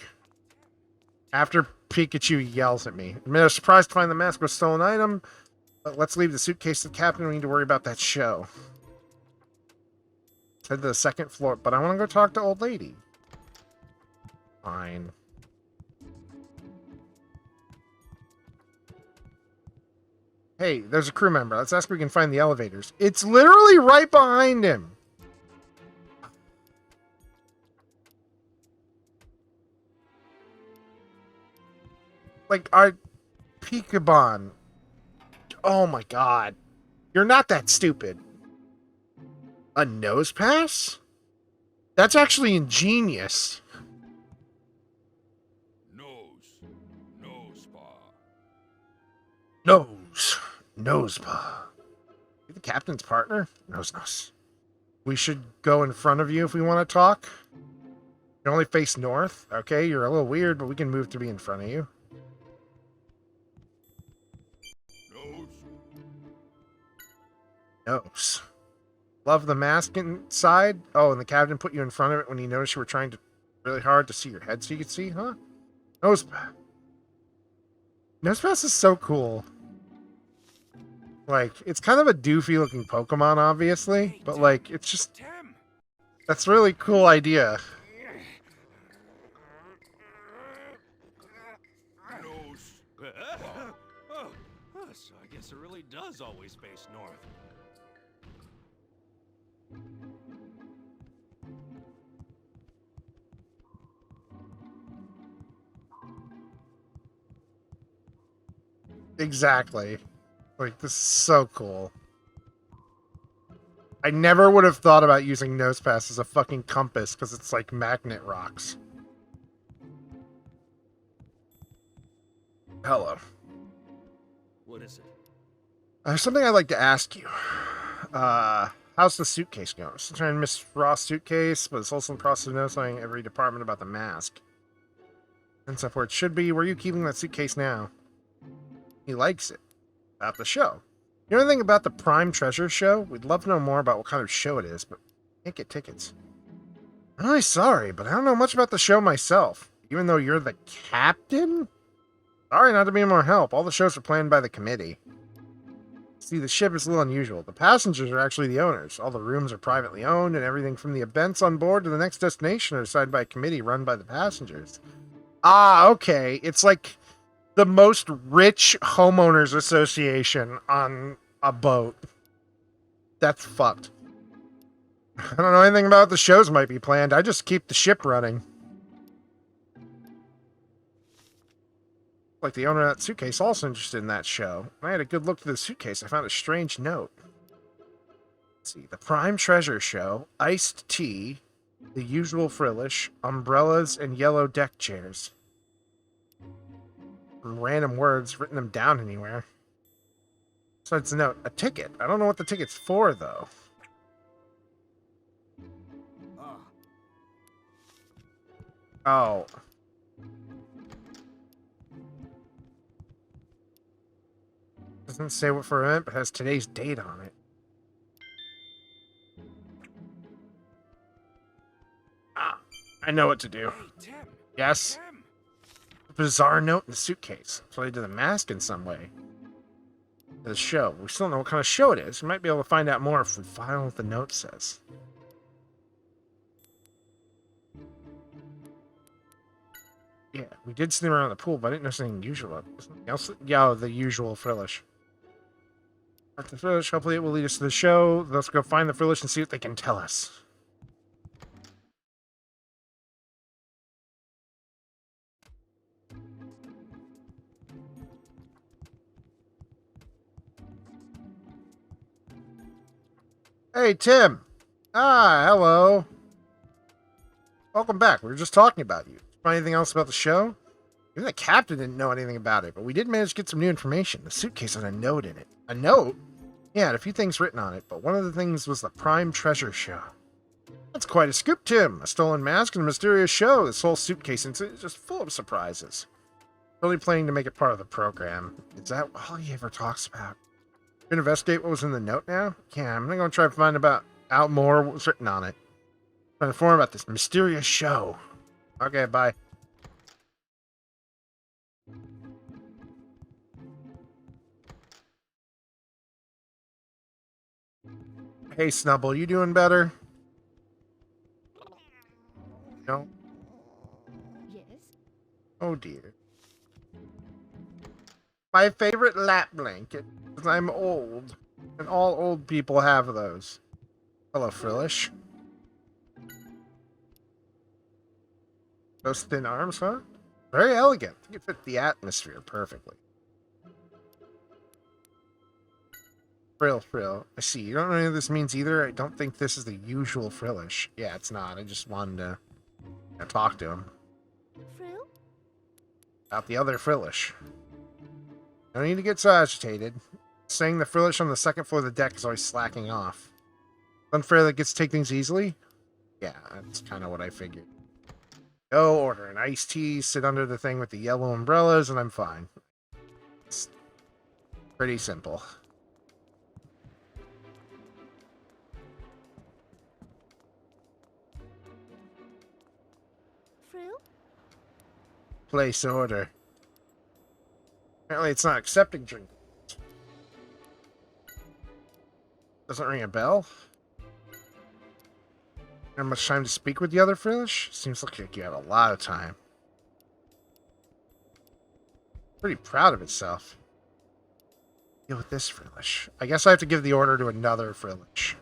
[SPEAKER 1] After Pikachu yells at me. I was surprised to find the mask was a stolen item, but let's leave the suitcase to the captain. We need to worry about that show. Head to the second floor, but I want to go talk to old lady. Fine. Hey, there's a crew member. Let's ask if we can find the elevators. It's literally right behind him. Like, our Pikachu. Oh my god. You're not that stupid. A nose pass? That's actually ingenious.
[SPEAKER 4] Nose bar.
[SPEAKER 1] Nose paw. You the captain's partner? Nose. We should go in front of you if we want to talk. You only face north. Okay, you're a little weird, but we can move to be in front of you. Nose. Love the mask inside? Oh, and the captain put you in front of it when he noticed you were trying really hard to see your head so you could see, huh? Nosepass. Nosepass is so cool. Like, it's kind of a doofy looking Pokemon, obviously, but like, it's just... That's a really cool idea.
[SPEAKER 4] Nose. So I guess it really does always face north.
[SPEAKER 1] Exactly. Like, this is so cool. I never would have thought about using Nosepass as a fucking compass, because it's like magnet rocks. Hello.
[SPEAKER 4] What is it?
[SPEAKER 1] There's something I'd like to ask you. How's the suitcase going? Still trying to miss Ross' suitcase, but it's also in the process of notifying every department about the mask. And stuff where it should be. Where are you keeping that suitcase now? He likes it. About the show. You know anything about the Prime Treasure show? We'd love to know more about what kind of show it is, but can't get tickets. I'm really sorry, but I don't know much about the show myself. Even though you're the captain? Sorry not to be more help. All the shows are planned by the committee. See, the ship is a little unusual. The passengers are actually the owners. All the rooms are privately owned, and everything from the events on board to the next destination are decided by a committee run by the passengers. Ah, okay. It's like the most rich homeowners association on a boat. That's fucked. I don't know anything about the shows might be planned. I just keep the ship running. Like the owner of that suitcase also interested in that show. When I had a good look through the suitcase, I found a strange note. Let's see. The Prime Treasure Show, iced tea, the usual frillish, umbrellas, and yellow deck chairs. some random words, written them down anywhere. So it's a note. A ticket. I don't know what the ticket's for, though. Oh. Doesn't say what for event, but has today's date on it. Ah, I know what to do.
[SPEAKER 4] Hey, Tim.
[SPEAKER 1] Yes?
[SPEAKER 4] Tim.
[SPEAKER 1] A bizarre note in the suitcase. Related to the mask in some way. The show. We still don't know what kind of show it is. We might be able to find out more if we find what the note says. Yeah, we did see them around the pool, but I didn't notice anything usual. Something else? Yeah, the usual Frillish. The Frillish, hopefully it will lead us to the show. Let's go find the Frillish and see what they can tell us. Hey, Tim. Ah, hello. Welcome back. We were just talking about you. Find anything else about the show? Even the captain didn't know anything about it, but we did manage to get some new information. The suitcase had a note in it. A note? Yeah, it had a few things written on it, but one of the things was the Prime Treasure Show. That's quite a scoop, Tim. A stolen mask and a mysterious show. This whole suitcase is just full of surprises. Really planning to make it part of the program. Is that all he ever talks about? You're gonna investigate what was in the note now? Yeah, I'm gonna try to find out more what was written on it. Trying to inform about this mysterious show. Okay, bye. Hey, Snubble, you doing better? No?
[SPEAKER 7] Yes?
[SPEAKER 1] Oh, dear. My favorite lap blanket, because I'm old. And all old people have those. Hello, Frillish. Those thin arms, huh? Very elegant. I think it fit the atmosphere perfectly. Frill. I see. You don't know what this means either? I don't think this is the usual Frillish. Yeah, it's not. I just wanted to talk to him.
[SPEAKER 7] Frill?
[SPEAKER 1] About the other Frillish. No need to get so agitated. Saying the Frillish on the second floor of the deck is always slacking off. Unfair that gets to take things easily? Yeah, that's kind of what I figured. Go order an iced tea, sit under the thing with the yellow umbrellas, and I'm fine. It's pretty simple.
[SPEAKER 7] Frill?
[SPEAKER 1] Place order. Apparently it's not accepting drink. Doesn't ring a bell? Not much time to speak with the other Frillish? Seems like you have a lot of time. Pretty proud of itself. Deal with this Frillish. I guess I have to give the order to another Frillish.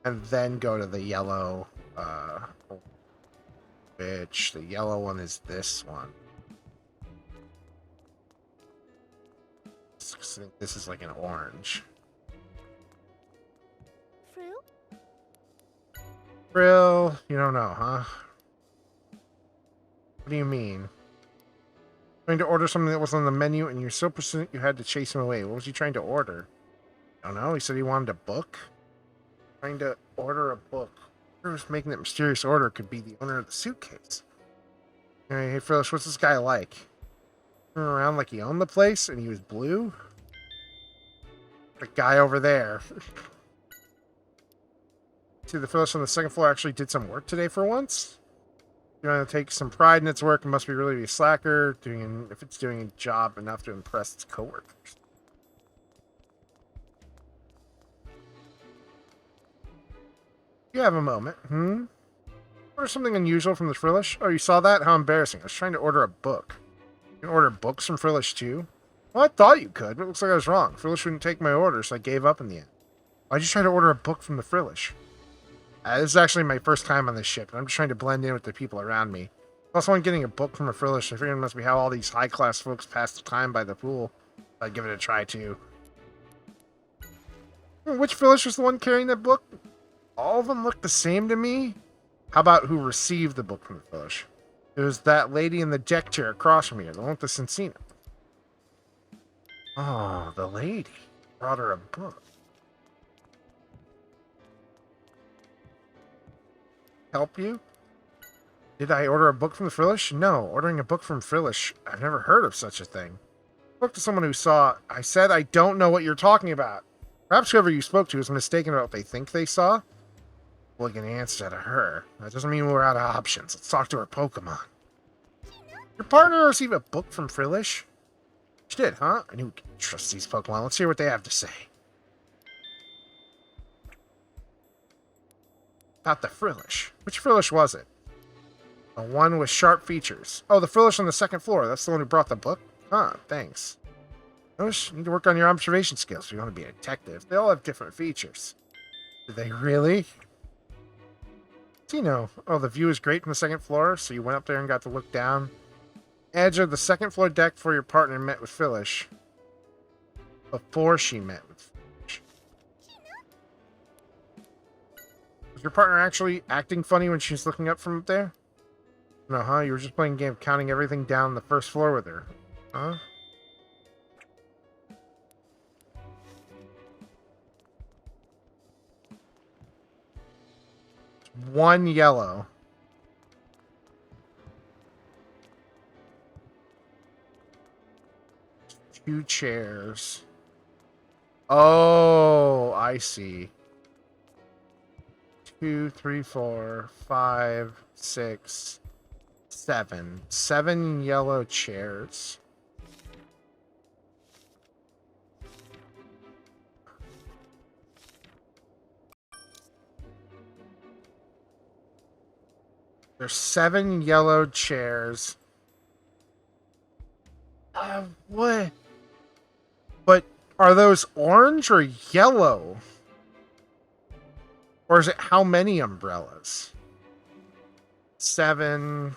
[SPEAKER 1] And then go to the yellow, which the yellow one is this one. I think this is like an orange.
[SPEAKER 7] Frill?
[SPEAKER 1] Frill, you don't know, huh? What do you mean? Trying to order something that was on the menu and you're so persistent you had to chase him away. What was he trying to order? I don't know. He said he wanted a book. Trying to order a book. Whoever's making that mysterious order could be the owner of the suitcase. Hey, Frillish, what's this guy like? Turning around like he owned the place and he was blue? The guy over there. See, the Frillish on the second floor actually did some work today for once. You want to take some pride in its work and must be really a slacker, if it's doing a job enough to impress its coworkers. You have a moment, Order something unusual from the Frillish? Oh, you saw that? How embarrassing. I was trying to order a book. You can order books from Frillish too? Well, I thought you could, but it looks like I was wrong. Frillish wouldn't take my order, so I gave up in the end. Why'd you try to order a book from the Frillish? This is actually my first time on this ship, and I'm just trying to blend in with the people around me. Also, I'm getting a book from a Frillish. I figured it must be how all these high-class folks pass the time by the pool. I'd give it a try, too. Which Frillish was the one carrying that book? All of them look the same to me? How about who received the book from the Frillish? It was that lady in the deck chair across from you, the one with the Cincina. Oh, the lady. Brought her a book. Help you? Did I order a book from the Frillish? No, ordering a book from Frillish. I've never heard of such a thing. Spoke to someone who saw. I said I don't know what you're talking about. Perhaps whoever you spoke to is mistaken about what they think they saw. We'll get an answer to her. That doesn't mean we're out of options. Let's talk to her Pokemon. Your partner received a book from Frillish? She did, huh? I knew we could trust these Pokemon. Let's hear what they have to say. About the Frillish. Which Frillish was it? The one with sharp features. Oh, the Frillish on the second floor. That's the one who brought the book? Huh, thanks. Notice you need to work on your observation skills if you want to be a detective. They all have different features. Do they really? Tino. Oh, the view is great from the second floor, so you went up there and got to look down. Edge of the second floor deck before your partner met with Frillish. Before she met with Frillish. Was your partner actually acting funny when she was looking up from up there? No, huh? You were just playing a game counting everything down the first floor with her. Huh? One yellow. Two chairs. Oh, I see. 2, 3, 4, 5, 6, 7. 7 yellow chairs. There's 7 yellow chairs. What? But are those orange or yellow? Or is it how many umbrellas? 7.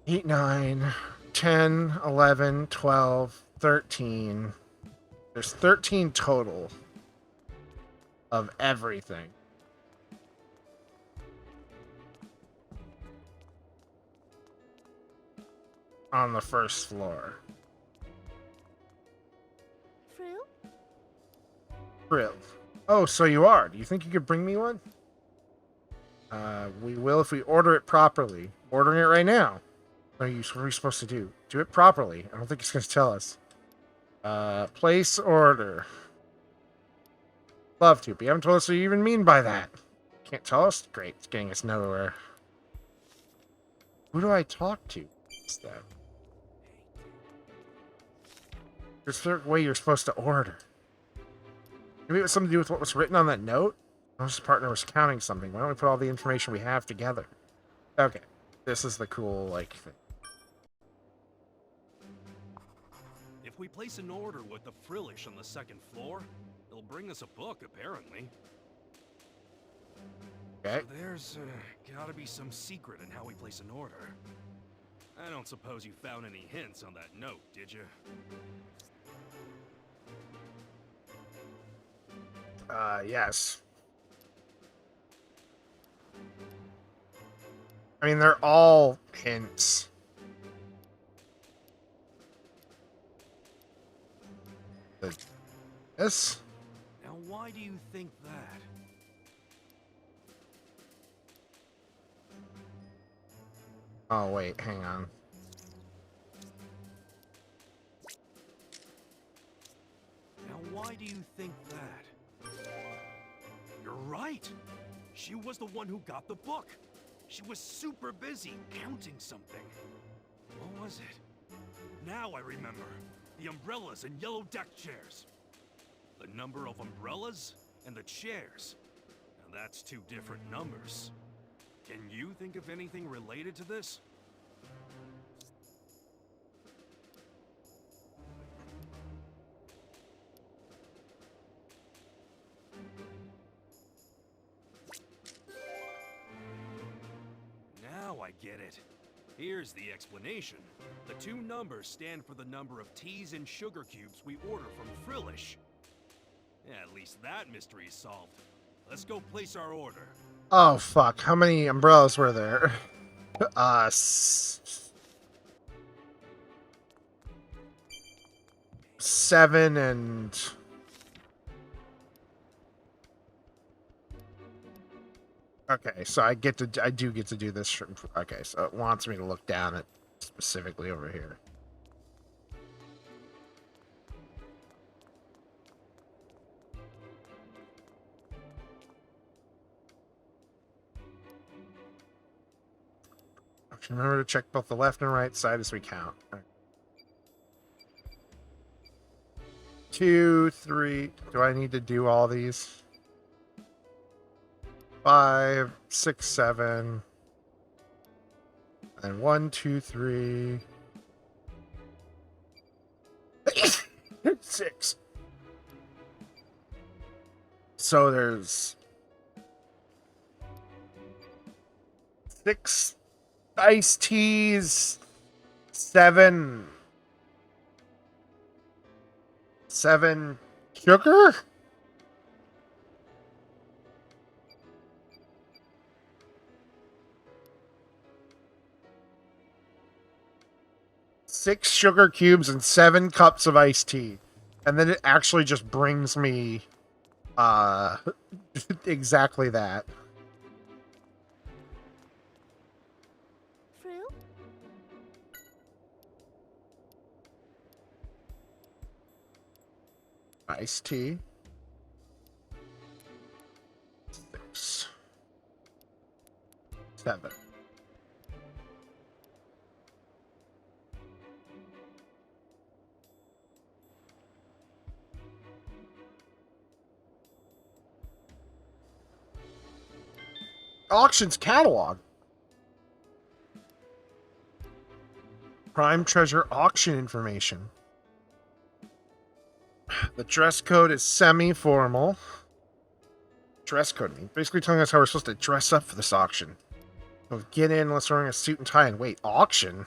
[SPEAKER 1] 8, 9, 10, 11, 12, 13. There's 13 total of everything. On the first floor. Frill. Oh, so you are. Do you think you could bring me one? We will if we order it properly. Ordering it right now. What are you supposed to do? Do it properly. I don't think it's going to tell us. Place order. Love to, but you haven't told us what you even mean by that. Can't tell us? Great, it's getting us nowhere. Who do I talk to? What's that? There's a certain way you're supposed to order. Maybe it was something to do with what was written on that note? His partner was counting something. Why don't we put all the information we have together? Okay. This is the cool, like, thing.
[SPEAKER 4] If we place an order with the Frillish on the second floor, they'll bring us a book, apparently.
[SPEAKER 1] Okay.
[SPEAKER 4] So there's gotta be some secret in how we place an order. I don't suppose you found any hints on that note, did you?
[SPEAKER 1] Yes. I mean, they're all hints. This?
[SPEAKER 4] Now, why do you think that?
[SPEAKER 1] Oh, wait, hang on.
[SPEAKER 4] Now, why do you think that? You're right! She was the one who got the book! She was super busy counting something. What was it? Now I remember. The umbrellas and yellow deck chairs. The number of umbrellas and the chairs. Now that's 2 different numbers. Can you think of anything related to this? Now I get it. Here's the explanation. The 2 numbers stand for the number of teas and sugar cubes we order from Frillish. Yeah, at least that mystery is solved. Let's go place our order.
[SPEAKER 1] Oh, fuck. How many umbrellas were there? Uh, 7 and... Okay, so I do get to do this. Okay, so it wants me to look down at specifically over here. Remember to check both the left and right side as we count. All right. 2, 3. Do I need to do all these? 5, 6, 7. And 1, 2, 3. 6. So there's 6 iced teas, 7 sugar? Six sugar cubes and 7 cups of iced tea. And then it actually just brings me exactly that.
[SPEAKER 6] Fruit?
[SPEAKER 1] Iced tea. 6. 7. Auctions catalog. Prime treasure auction information. The dress code is semi-formal. Dress code, basically telling us how we're supposed to dress up for this auction. So get in unless we're wearing a suit and tie and wait. Auction?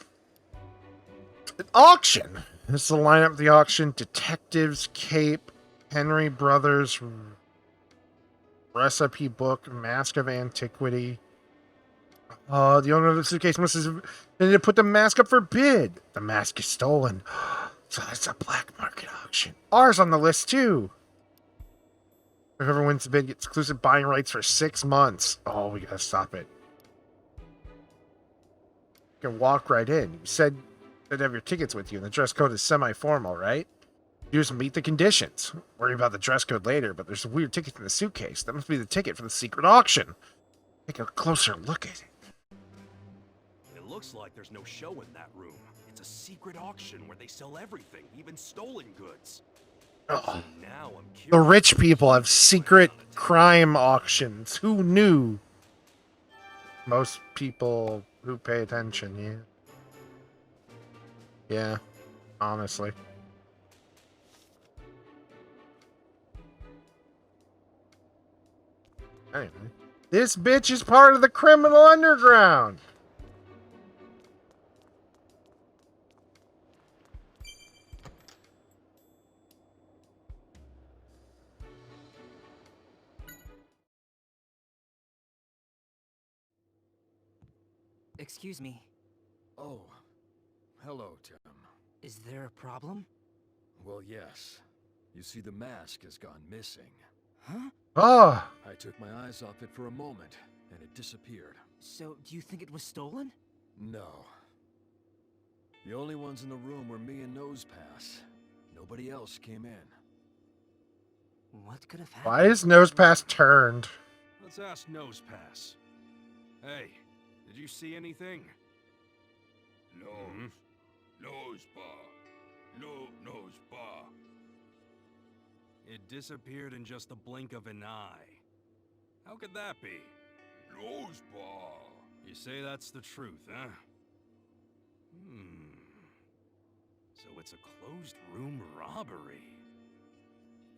[SPEAKER 1] An auction! This is the lineup of the auction. Detectives, Cape, Henry Brothers, Recipe Book, Mask of Antiquity. The owner of the suitcase must have needed to put the mask up for bid. The mask is stolen. So that's a black market auction. Ours on the list, too. Whoever wins the bid gets exclusive buying rights for 6 months. Oh, we gotta stop it. You can walk right in. You said you'd have your tickets with you, and the dress code is semi-formal, right? You just meet the conditions. Worry about the dress code later, but there's a weird ticket in the suitcase. That must be the ticket for the secret auction. Take a closer look at it.
[SPEAKER 4] It looks like there's no show in that room. It's a secret auction where they sell everything, even stolen goods. So now I'm curious.
[SPEAKER 1] The rich people have secret crime auctions. Who knew? Most people who pay attention, yeah. Yeah, honestly. Anyway, this bitch is part of the criminal underground.
[SPEAKER 3] Excuse me.
[SPEAKER 8] Oh, hello, Tim.
[SPEAKER 3] Is there a problem?
[SPEAKER 8] Well, yes. You see, the mask has gone missing.
[SPEAKER 3] Huh?
[SPEAKER 1] Oh,
[SPEAKER 8] I took my eyes off it for a moment, and it disappeared.
[SPEAKER 3] So, do you think it was stolen?
[SPEAKER 8] No. The only ones in the room were me and Nosepass. Nobody else came in.
[SPEAKER 3] What could have happened?
[SPEAKER 1] why is Nosepass turned?
[SPEAKER 4] Let's ask Nosepass. Hey, did you see anything?
[SPEAKER 2] Nose bar. Nose bar.
[SPEAKER 4] It disappeared in just the blink of an eye. How could that be?
[SPEAKER 2] Nose bar.
[SPEAKER 4] You say that's the truth, huh? So it's a closed room robbery.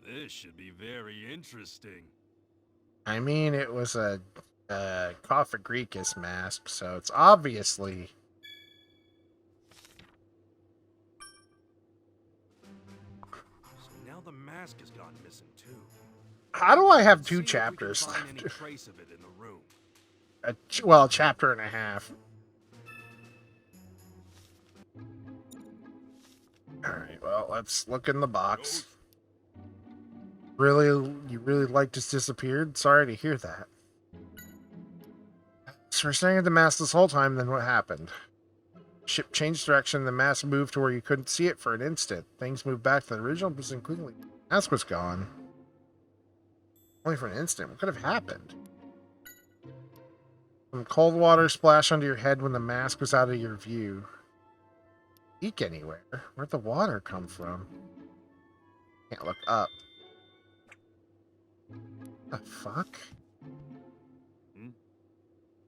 [SPEAKER 4] This should be very interesting.
[SPEAKER 1] I mean, it was a Cophagrigus mask, so it's obviously...
[SPEAKER 4] So now the mask has gone missing too.
[SPEAKER 1] How do I have
[SPEAKER 4] See
[SPEAKER 1] 2
[SPEAKER 4] if we can
[SPEAKER 1] chapters
[SPEAKER 4] find any
[SPEAKER 1] left?
[SPEAKER 4] trace of it in the room.
[SPEAKER 1] Well, chapter and a half. Alright, well, let's look in the box. Really? You really like just disappeared? Sorry to hear that. So we're staying at the mast this whole time, then what happened? Ship changed direction, the mast moved to where you couldn't see it for an instant. Things moved back to the original position quickly. The mast was gone. Only for an instant. What could have happened? Some cold water splashed onto your head when the mask was out of your view. Leak anywhere? Where'd the water come from? Can't look up. The fuck?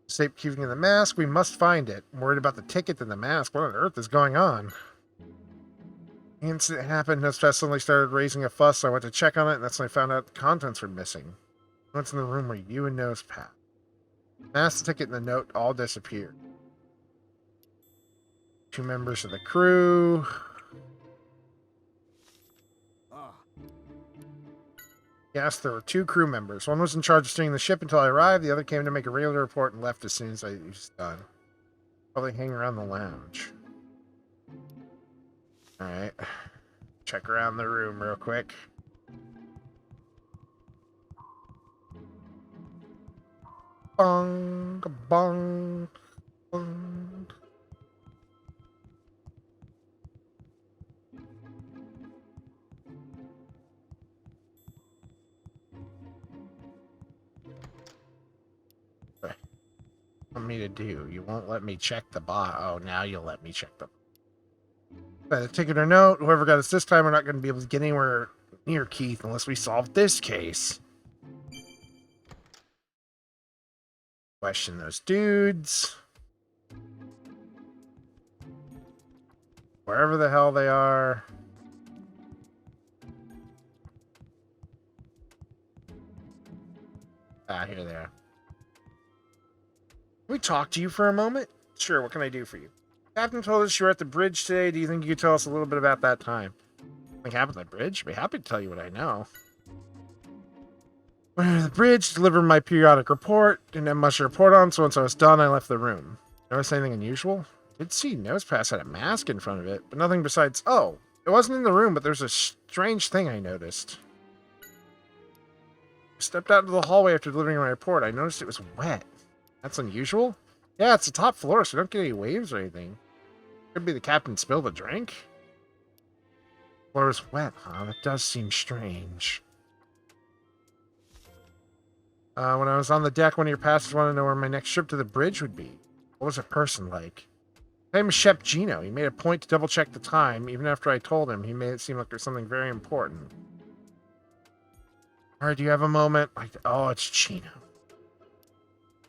[SPEAKER 1] Safe keeping in the mask. We must find it. I'm worried about the ticket and the mask. What on earth is going on? The incident happened. Nospass suddenly started raising a fuss. So I went to check on it, and that's when I found out the contents were missing. What's in the room were you and Nospass. The mask, the ticket, and the note all disappeared. 2 members of the crew. Yes, there were 2 crew members. One was in charge of steering the ship until I arrived. The other came to make a regular report and left as soon as I was done. Probably hanging around the lounge. Alright. Check around the room real quick. Bong, bong, bong. Want me to do? You won't let me check the bot. Oh, now you'll let me check the by the ticket or note. Whoever got us this time, we're not going to be able to get anywhere near Keith unless we solve this case. Question those dudes. Wherever the hell they are. Ah, here they are. Can we talk to you for a moment? Sure, what can I do for you? Captain told us you were at the bridge today. Do you think you could tell us a little bit about that time? What happened at the bridge? I'd be happy to tell you what I know. Went to the bridge, delivered my periodic report. Didn't have much to report on, so once I was done, I left the room. Notice anything unusual? Did see Nosepass had a mask in front of it, but nothing besides... Oh, it wasn't in the room, but there's a strange thing I noticed. I stepped out into the hallway after delivering my report. I noticed it was wet. That's unusual? Yeah, it's the top floor, so we don't get any waves or anything. Could be the captain spilled a drink? Floor was wet, huh? That does seem strange. When I was on the deck, one of your passengers wanted to know where my next trip to the bridge would be. What was a person like? His name was Shep Gino. He made a point to double-check the time. Even after I told him, he made it seem like there's something very important. Alright, do you have a moment? Oh, it's Gino.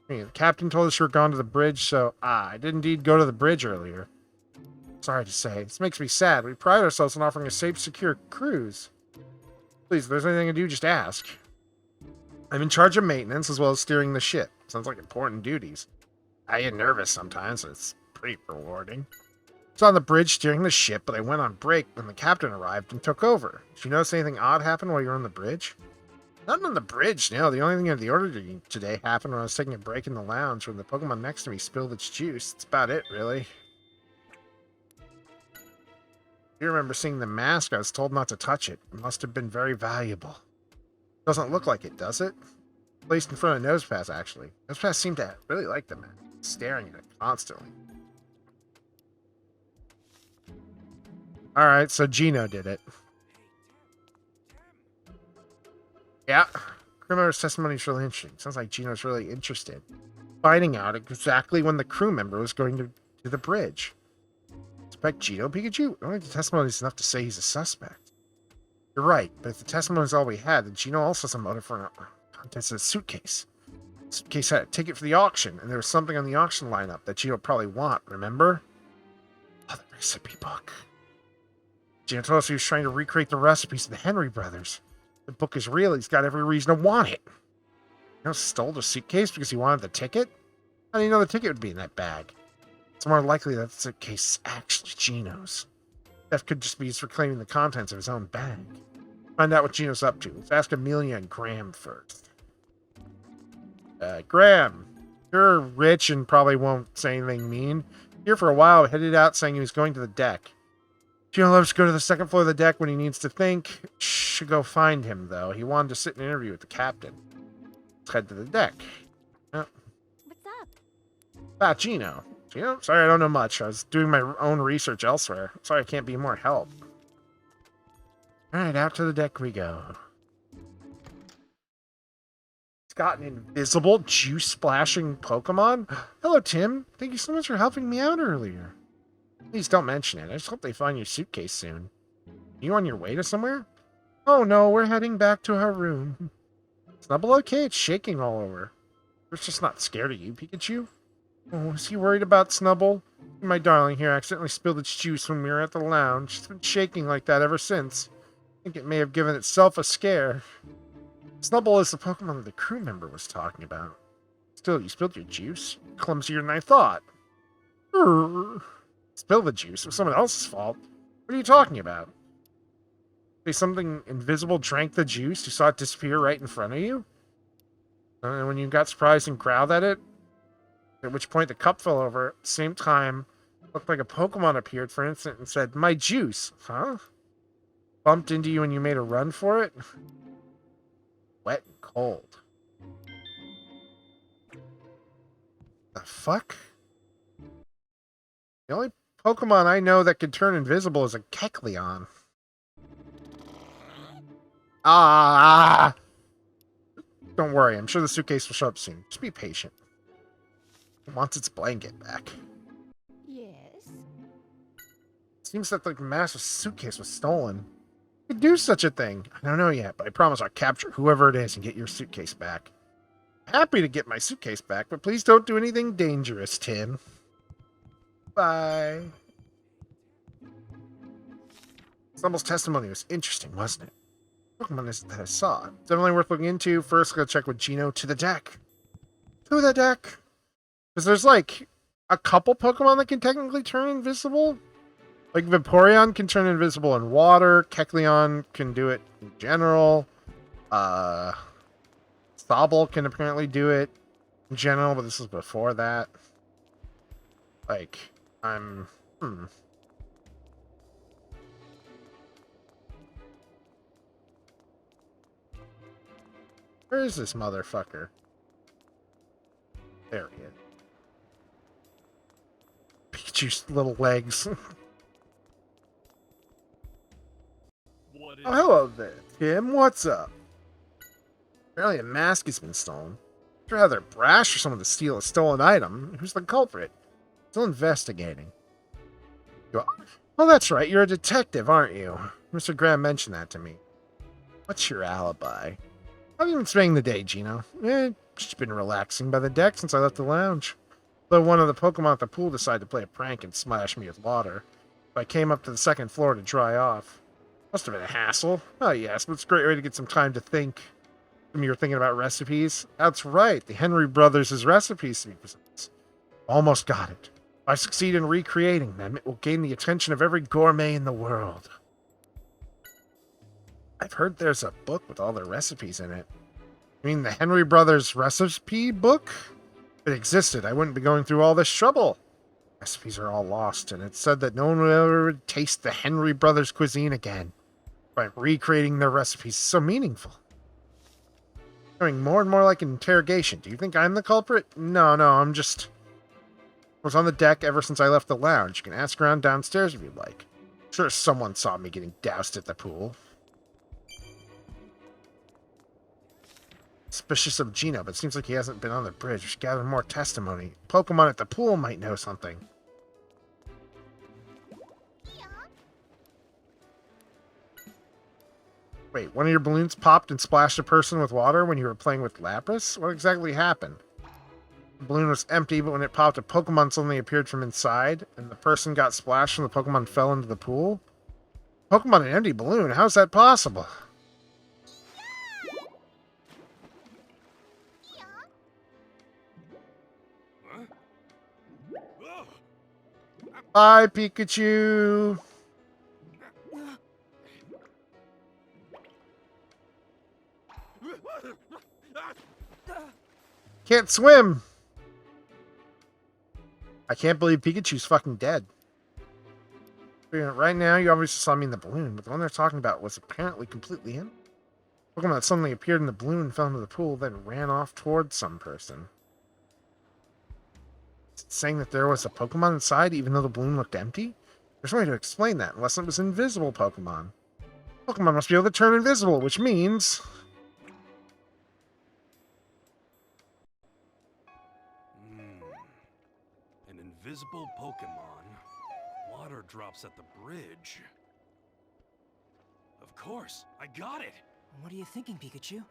[SPEAKER 1] The captain told us you were gone to the bridge, so... I did indeed go to the bridge earlier. Sorry to say. This makes me sad. We pride ourselves on offering a safe, secure cruise. Please, if there's anything to do, just ask. I'm in charge of maintenance as well as steering the ship. Sounds like important duties. I get nervous sometimes, so it's pretty rewarding. I was on the bridge steering the ship, but I went on break when the captain arrived and took over. Did you notice anything odd happen while you were on the bridge? Nothing on the bridge, no. The only thing of the order today happened when I was taking a break in the lounge when the Pokemon next to me spilled its juice. That's about it, really. You remember seeing the mask. I was told not to touch it. It must have been very valuable. Doesn't look like it, does it? Placed in front of Nosepass, actually. Nosepass seemed to really like the mask, staring at it constantly. Alright, so Gino did it. Yeah. Crew member's testimony is really interesting. Sounds like Gino's really interested. Finding out exactly when the crew member was going to the bridge. Suspect Gino, Pikachu? I don't think the testimony is enough to say he's a suspect. You're right, but if the testimony is all we had, then Gino also has a motive for a contents of a suitcase. The suitcase had a ticket for the auction, and there was something on the auction lineup that Gino probably want, remember? Oh, the recipe book. Gino told us he was trying to recreate the recipes of the Henry brothers. The book is real. He's got every reason to want it. You know, stole the suitcase because he wanted the ticket? How do you know the ticket would be in that bag? It's more likely that the suitcase is actually Gino's. That could just be his reclaiming the contents of his own bag. Find out what Gino's up to. Let's ask Amelia and Graham first. Graham, you're rich and probably won't say anything mean. Here for a while, headed out saying he was going to the deck. Gino loves to go to the second floor of the deck when he needs to think. Should go find him, though. He wanted to sit and interview with the captain. Let's head to the deck.
[SPEAKER 6] What's up?
[SPEAKER 1] About Gino. Gino? Sorry, I don't know much. I was doing my own research elsewhere. Sorry I can't be more help. Alright, out to the deck we go. It's got an invisible, juice-splashing Pokemon? Hello, Tim. Thank you so much for helping me out earlier. Please don't mention it. I just hope they find your suitcase soon. You on your way to somewhere? Oh no, we're heading back to our room. Snubble okay? It's shaking all over. It's just not scared of you, Pikachu. Oh, is he worried about Snubble? My darling here accidentally spilled its juice when we were at the lounge. It's been shaking like that ever since. I think it may have given itself a scare. Snubble is the Pokemon that the crew member was talking about. Still, you spilled your juice? Clumsier than I thought. Spill the juice. It was someone else's fault. What are you talking about? Say something invisible drank the juice? You saw it disappear right in front of you? And when you got surprised and growled at it? At which point the cup fell over. At the same time, looked like a Pokemon appeared for an instant and said, "My juice." Huh? Bumped into you and you made a run for it? Wet and cold. The fuck? The only Pokemon I know that can turn invisible is a Kecleon. Ah! Don't worry, I'm sure the suitcase will show up soon. Just be patient. It wants its blanket back.
[SPEAKER 7] Yes?
[SPEAKER 1] Seems that the massive suitcase was stolen. You could do such a thing. I don't know yet, but I promise I'll capture whoever it is and get your suitcase back. Happy to get my suitcase back, but please don't do anything dangerous, Tim. Bye. Stumble's testimony was interesting, wasn't it? Pokemon is that I saw. Definitely worth looking into. First, go check with Gino to the deck. To the deck. Because there's like a couple Pokemon that can technically turn invisible. Like Vaporeon can turn invisible in water. Kecleon can do it in general. Sobble can apparently do it in general, but this is before that. Like, Where is this motherfucker? There he is. Pikachu's little legs.
[SPEAKER 4] What is
[SPEAKER 1] Oh, hello there, Tim. What's up? Apparently a mask has been stolen. You're rather brash for someone to steal a stolen item. Who's the culprit? Still investigating. You are? Oh, that's right. You're a detective, aren't you? Mr. Graham mentioned that to me. What's your alibi? How have you been spending the day, Gino? Just been relaxing by the deck since I left the lounge. Though one of the Pokemon at the pool decided to play a prank and splash me with water. So I came up to the second floor to dry off. Must have been a hassle. Oh yes, but it's a great way to get some time to think. When you were thinking about recipes. That's right, the Henry Brothers' recipes to be precise. Almost got it. If I succeed in recreating them, it will gain the attention of every gourmet in the world. I've heard there's a book with all their recipes in it. You mean the Henry Brothers recipe book? If it existed, I wouldn't be going through all this trouble. Recipes are all lost, and it's said that no one will ever taste the Henry Brothers cuisine again. By recreating their recipes is so meaningful. Becoming more and more like an interrogation. Do you think I'm the culprit? No, I'm just... I was on the deck ever since I left the lounge. You can ask around downstairs if you'd like. I'm sure someone saw me getting doused at the pool. Suspicious of Gino, but it seems like he hasn't been on the bridge. We should gather more testimony. Pokemon at the pool might know something. Wait, one of your balloons popped and splashed a person with water when you were playing with Lapras? What exactly happened? The balloon was empty, but when it popped, a Pokemon suddenly appeared from inside, and the person got splashed and the Pokemon fell into the pool? Pokemon an empty balloon? How's that possible? Bye, Pikachu! Can't swim. I can't believe Pikachu's fucking dead. Right now, you obviously saw me in the balloon, but the one they're talking about was apparently completely in. Pokemon that suddenly appeared in the balloon, fell into the pool, then ran off towards some person. Saying that there was a Pokemon inside, even though the balloon looked empty? There's no way to explain that, unless it was an invisible Pokemon. Pokemon must be able to turn invisible, which means...
[SPEAKER 4] An invisible Pokemon. Water drops at the bridge. Of course, I got it!
[SPEAKER 3] What are you thinking, Pikachu?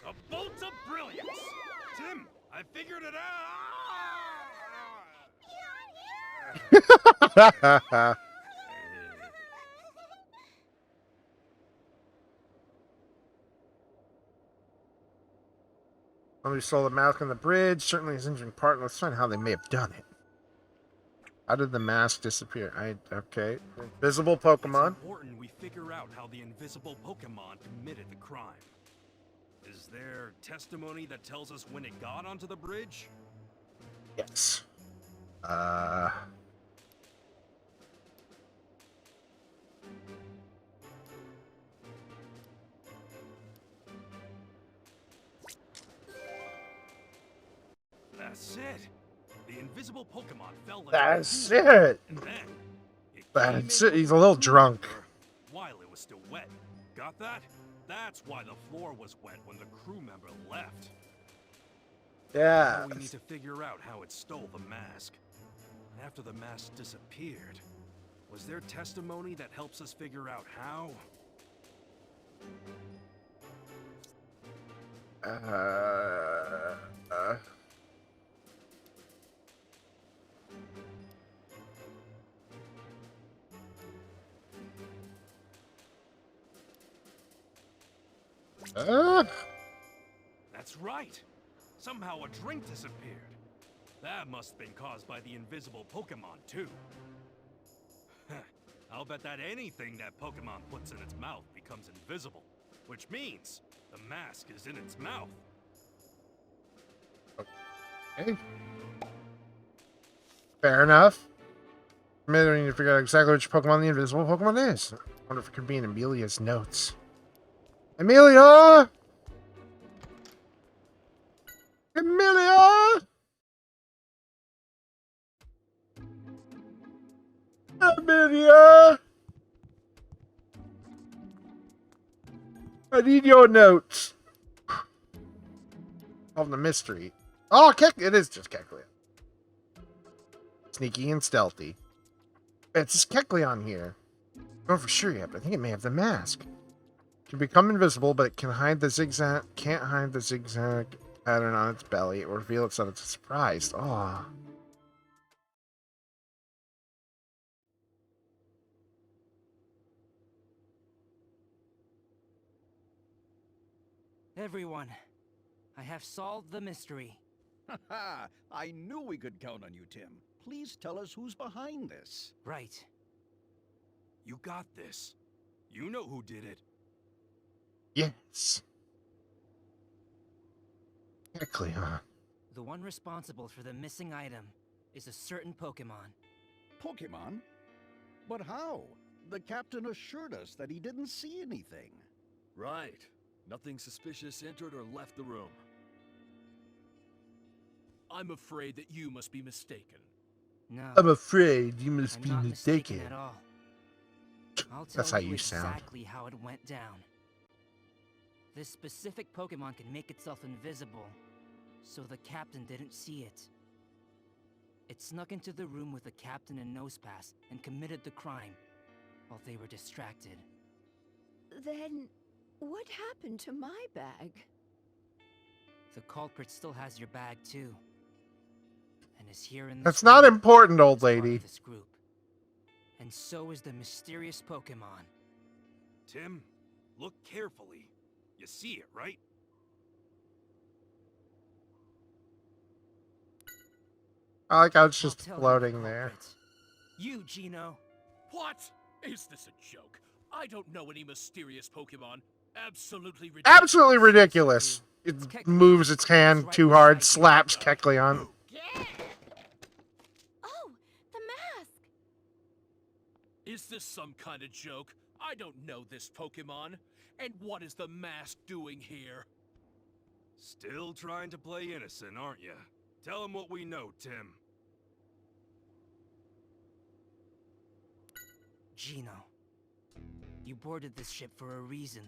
[SPEAKER 4] A bolt of brilliance! Tim, I figured it out!
[SPEAKER 1] Somebody stole the mask on the bridge. Certainly is injuring part. Let's find how they may have done it. How did the mask disappear? Okay. Invisible Pokemon.
[SPEAKER 4] It's important we figure out how the invisible Pokemon committed the crime. Is there testimony that tells us when it got onto the bridge?
[SPEAKER 1] Yes.
[SPEAKER 4] That's it. The invisible Pokemon fell like
[SPEAKER 1] That's
[SPEAKER 4] a pool,
[SPEAKER 1] it.
[SPEAKER 4] and then it
[SPEAKER 1] That's
[SPEAKER 4] came
[SPEAKER 1] it.
[SPEAKER 4] in
[SPEAKER 1] He's a little
[SPEAKER 4] the
[SPEAKER 1] drunk.
[SPEAKER 4] river while it was still wet. Got that? That's why the floor was wet when the crew member left.
[SPEAKER 1] Yeah.
[SPEAKER 4] Now we need to figure out how it stole the mask. After the mask disappeared, was there testimony that helps us figure out how? That's right. Somehow a drink disappeared. That must have been caused by the invisible Pokemon, too. I'll bet that anything that Pokemon puts in its mouth becomes invisible, which means the mask is in its mouth.
[SPEAKER 1] Okay. Fair enough. Maybe we need to figure out exactly which Pokemon the invisible Pokemon is. I wonder if it could be in Amelia's notes. Amelia! Amelia! Amelia! I need your notes. Of the mystery. Oh, it is just Kecleon. Sneaky and stealthy. It's just Kecleon here. I don't know for sure yet, but I think it may have the mask. It can become invisible, but it can hide the zigzag. Can't hide the zigzag pattern on its belly. It will reveal itself as a surprise. Oh.
[SPEAKER 3] Everyone, I have solved the mystery.
[SPEAKER 5] Ha! I knew we could count on you, Tim. Please tell us who's behind this.
[SPEAKER 3] Right.
[SPEAKER 4] You got this. You know who did it.
[SPEAKER 1] Yes. Kecleon.
[SPEAKER 3] The one responsible for the missing item is a certain Pokemon.
[SPEAKER 5] Pokemon? But how? The captain assured us that he didn't see anything.
[SPEAKER 8] Right. Nothing suspicious entered or left the room.
[SPEAKER 9] I'm afraid that you must be mistaken.
[SPEAKER 3] No.
[SPEAKER 1] I'm afraid you must
[SPEAKER 3] I'm
[SPEAKER 1] be
[SPEAKER 3] not
[SPEAKER 1] mistaken.
[SPEAKER 3] at all. I'll tell
[SPEAKER 1] That's how
[SPEAKER 3] you
[SPEAKER 1] you sound.
[SPEAKER 3] exactly how it went down. This specific Pokemon can make itself invisible, so the captain didn't see it. It snuck into the room with the captain and Nosepass and committed the crime while they were distracted.
[SPEAKER 7] Then, what happened to my bag?
[SPEAKER 3] The culprit still has your bag too, and is here in this
[SPEAKER 1] That's not
[SPEAKER 3] room
[SPEAKER 1] important, old
[SPEAKER 3] as part of
[SPEAKER 1] lady.
[SPEAKER 3] this group. And so is the mysterious Pokemon.
[SPEAKER 4] Tim, look carefully. You see it, right?
[SPEAKER 1] I like how it's
[SPEAKER 3] I'll
[SPEAKER 1] just
[SPEAKER 3] tell you the
[SPEAKER 1] floating there.
[SPEAKER 3] culprit. You, Gino.
[SPEAKER 9] What? Is this a joke? I don't know any mysterious Pokemon. Absolutely ridiculous.
[SPEAKER 1] Absolutely ridiculous. It moves its hand too hard, slaps Kecleon.
[SPEAKER 6] Oh, the mask!
[SPEAKER 9] Is this some kind of joke? I don't know this Pokemon. And what is the mask doing here?
[SPEAKER 4] Still trying to play innocent, aren't you? Tell him what we know, Tim.
[SPEAKER 3] Gino, you boarded this ship for a reason.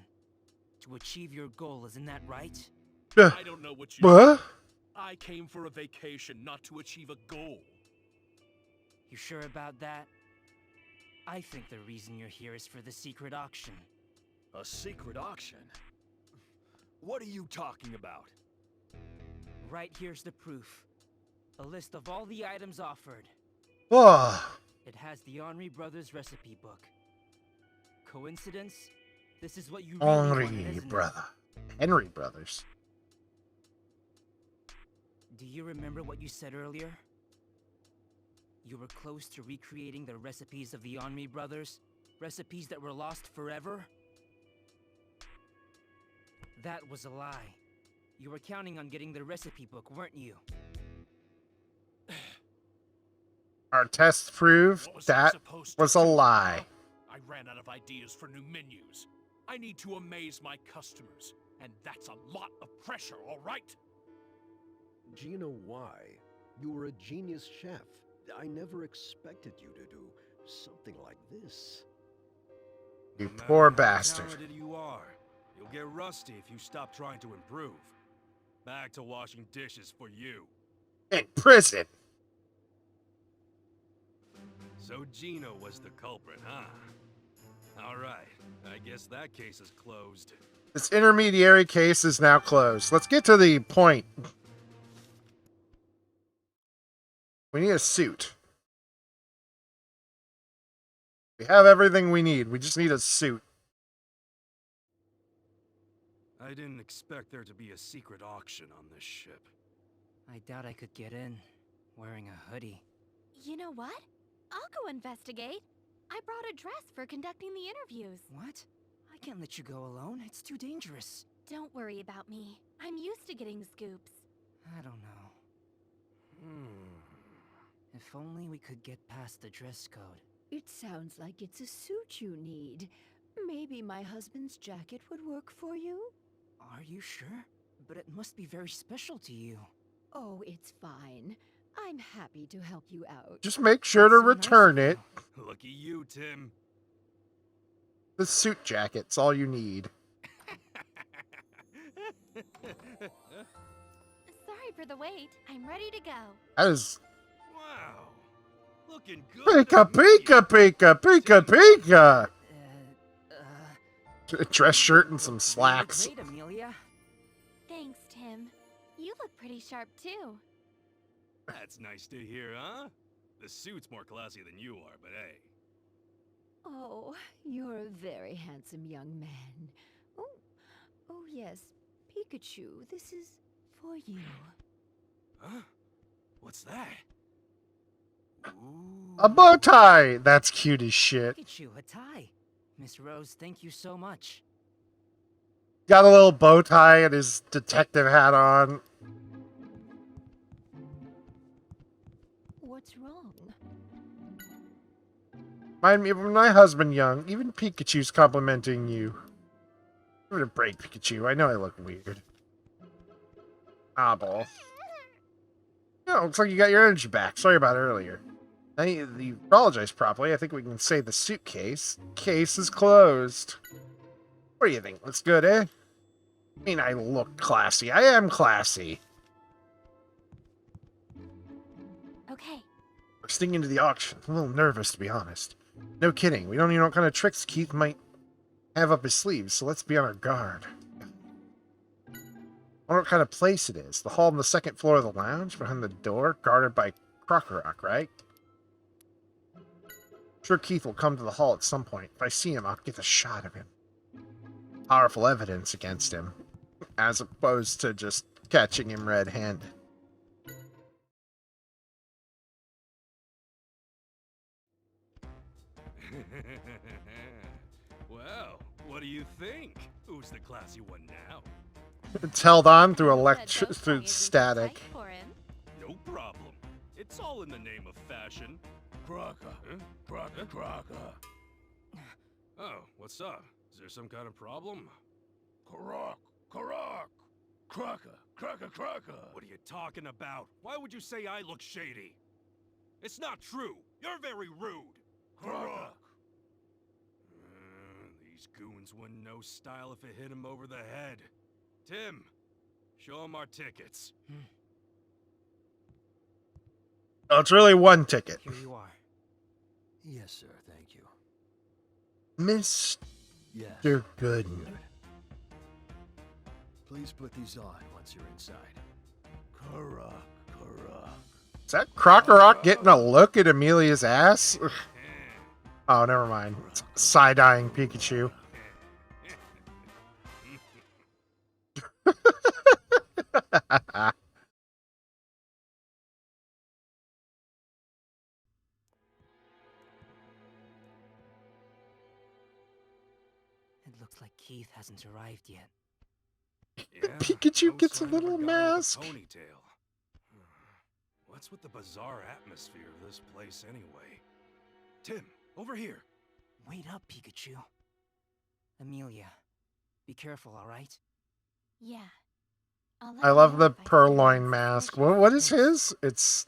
[SPEAKER 3] To achieve your goal, isn't that right?
[SPEAKER 9] I don't know what you...
[SPEAKER 1] What?
[SPEAKER 9] I came for a vacation, not to achieve a goal.
[SPEAKER 3] You sure about that? I think the reason you're here is for the secret auction.
[SPEAKER 8] A secret auction? What are you talking about?
[SPEAKER 3] Right here's the proof. A list of all the items offered.
[SPEAKER 1] Whoa.
[SPEAKER 3] It has the Henry Brothers recipe book. Coincidence? This is what you really wanted,
[SPEAKER 1] Henry
[SPEAKER 3] isn't it?
[SPEAKER 1] brother. Henry Brothers.
[SPEAKER 3] Do you remember what you said earlier? You were close to recreating the recipes of the Henry Brothers? Recipes that were lost forever? That was a lie. You were counting on getting the recipe book, weren't you?
[SPEAKER 1] Our tests prove
[SPEAKER 9] What was I
[SPEAKER 1] that
[SPEAKER 9] supposed to
[SPEAKER 1] was a
[SPEAKER 9] do?
[SPEAKER 1] lie.
[SPEAKER 9] I ran out of ideas for new menus. I need to amaze my customers. And that's a lot of pressure, all right?
[SPEAKER 5] Gino, why? You were a genius chef. I never expected you to do something like this.
[SPEAKER 1] You
[SPEAKER 4] No matter
[SPEAKER 1] poor
[SPEAKER 4] how
[SPEAKER 1] bastard.
[SPEAKER 4] talented you are, you'll get rusty if you stop trying to improve. Back to washing dishes for you.
[SPEAKER 1] In prison.
[SPEAKER 4] So Gino was the culprit, huh? All right, I guess that case is closed.
[SPEAKER 1] This intermediary case is now closed. Let's get to the point. We need a suit. We have everything we need. We just need a suit.
[SPEAKER 4] I didn't expect there to be a secret auction on this ship.
[SPEAKER 3] I doubt I could get in, wearing a hoodie.
[SPEAKER 6] You know what? I'll go investigate. I brought a dress for conducting the interviews.
[SPEAKER 3] What? I can't let you go alone. It's too dangerous.
[SPEAKER 6] Don't worry about me. I'm used to getting scoops.
[SPEAKER 3] I don't know. If only we could get past the dress code.
[SPEAKER 7] It sounds like it's a suit you need. Maybe my husband's jacket would work for you?
[SPEAKER 3] Are you sure? But it must be very special to you.
[SPEAKER 7] Oh, it's fine. I'm happy to help you out.
[SPEAKER 1] Just make sure to
[SPEAKER 3] So nice
[SPEAKER 1] return
[SPEAKER 3] of
[SPEAKER 1] it.
[SPEAKER 3] you.
[SPEAKER 4] Lucky you, Tim.
[SPEAKER 1] The suit jacket's all you need.
[SPEAKER 6] Sorry for the wait. I'm ready to go.
[SPEAKER 1] That is
[SPEAKER 4] Wow. Looking good.
[SPEAKER 1] Pika
[SPEAKER 4] to me.
[SPEAKER 1] Pika Pika Pika Pika. Dress shirt and some
[SPEAKER 3] You look
[SPEAKER 1] slacks.
[SPEAKER 3] great, Amelia.
[SPEAKER 6] Thanks, Tim. You look pretty sharp, too.
[SPEAKER 4] That's nice to hear, huh? The suit's more classy than you are, but hey.
[SPEAKER 7] Oh, you're a very handsome young man. Oh yes, Pikachu, this is for you.
[SPEAKER 4] Huh? What's that? Ooh.
[SPEAKER 1] A bow tie. That's cute as shit.
[SPEAKER 3] Pikachu, a tie. Miss Rose, thank you so much.
[SPEAKER 1] Got a little bow tie and his detective hat on.
[SPEAKER 7] What's wrong?
[SPEAKER 1] Remind me of my husband young. Even Pikachu's complimenting you. Give it a break, Pikachu. I know I look weird. Ah, ball. Yeah, looks like you got your energy back. Sorry about earlier. Now you apologize properly. I think we can say the suitcase. Case is closed. What do you think? Looks good, eh? I mean, I look classy. I am classy.
[SPEAKER 6] Okay.
[SPEAKER 1] We're sticking into the auction. I'm a little nervous, to be honest. No kidding. We don't even know what kind of tricks Keith might have up his sleeves, so let's be on our guard. I wonder what kind of place it is. The hall on the second floor of the lounge, behind the door, guarded by Krokorok, right? I'm sure Keith will come to the hall at some point. If I see him, I'll get a shot of him. Powerful evidence against him, as opposed to just catching him red-handed.
[SPEAKER 4] Well, what do you think? Who's the classy one now?
[SPEAKER 1] It's held on through
[SPEAKER 6] That does
[SPEAKER 1] through
[SPEAKER 6] swing it into
[SPEAKER 1] static.
[SPEAKER 6] tight for him.
[SPEAKER 4] No problem. It's all in the name of fashion.
[SPEAKER 2] Crocker.
[SPEAKER 4] Huh?
[SPEAKER 2] Crocker, Crocker.
[SPEAKER 4] Oh, what's up? Is there some kind of problem?
[SPEAKER 2] Crock, Crock. Crocker, Crocker, Crocker.
[SPEAKER 4] What are you talking about? Why would you say I look shady? It's not true. You're very rude.
[SPEAKER 2] Crocker.
[SPEAKER 4] These goons wouldn't know style if it hit him over the head. Tim, show him our tickets.
[SPEAKER 1] Oh, it's really one ticket.
[SPEAKER 3] Here you are.
[SPEAKER 8] Yes, sir, thank you.
[SPEAKER 1] Mr.
[SPEAKER 8] Yes.
[SPEAKER 1] Gooden.
[SPEAKER 8] Good. Please put these on once you're inside.
[SPEAKER 2] Crock, Crock.
[SPEAKER 1] Is that Crocorock getting a look at Amelia's ass? Oh, never mind. It's side-eyeing Pikachu.
[SPEAKER 3] It looks like Keith hasn't arrived yet.
[SPEAKER 4] Yeah,
[SPEAKER 1] Pikachu
[SPEAKER 4] no
[SPEAKER 1] gets a
[SPEAKER 4] sign of
[SPEAKER 1] little
[SPEAKER 4] our guy with the
[SPEAKER 1] mask.
[SPEAKER 4] Ponytail. What's with the bizarre atmosphere of this place anyway? Tim, over here.
[SPEAKER 3] Wait up, Pikachu. Amelia, be careful, all right?
[SPEAKER 6] Yeah. I'll let
[SPEAKER 1] I
[SPEAKER 6] you
[SPEAKER 1] love
[SPEAKER 6] know
[SPEAKER 1] the
[SPEAKER 6] if I see
[SPEAKER 1] purloin
[SPEAKER 6] anything
[SPEAKER 1] mask.
[SPEAKER 6] suspicious.
[SPEAKER 1] What is his? It's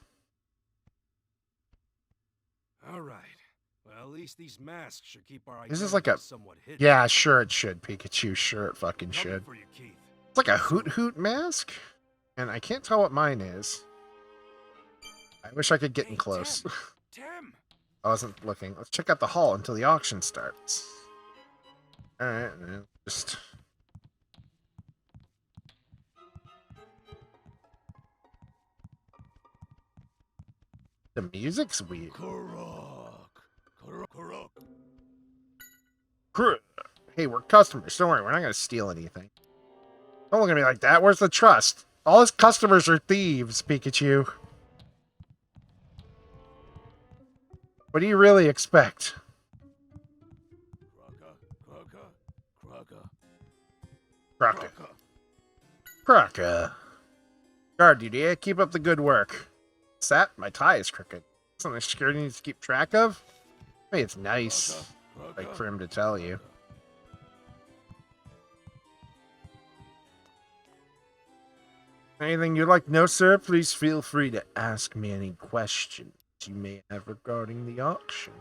[SPEAKER 4] All right. Well, at least these masks should keep our
[SPEAKER 1] This is like a-
[SPEAKER 4] identities somewhat hidden.
[SPEAKER 1] yeah, sure it should, Pikachu. Sure it fucking
[SPEAKER 4] Coming
[SPEAKER 1] should.
[SPEAKER 4] for you, Keith.
[SPEAKER 1] It's like a Hoot Hoot mask, and I can't tell what mine is. I wish I could get in
[SPEAKER 4] Hey,
[SPEAKER 1] close.
[SPEAKER 4] Tim!
[SPEAKER 1] I wasn't looking. Let's check out the hall until the auction starts. All right, just. The music's weird.
[SPEAKER 2] Crock. Crock, Crock.
[SPEAKER 1] Hey, we're customers. Don't worry, we're not gonna steal anything. Don't look at me like that. Where's the trust? All his customers are thieves, Pikachu. What do you really expect?
[SPEAKER 2] Crocker, Crocker,
[SPEAKER 1] Crocker.
[SPEAKER 2] Crocker.
[SPEAKER 1] Crocker. Guard duty, eh? Keep up the good work. What's that? My tie is crooked. Something security needs to keep track of? Hey, it's nice. Like for him to tell you. Anything you'd like to know, sir? Please feel free to ask me any questions you may have regarding the auction.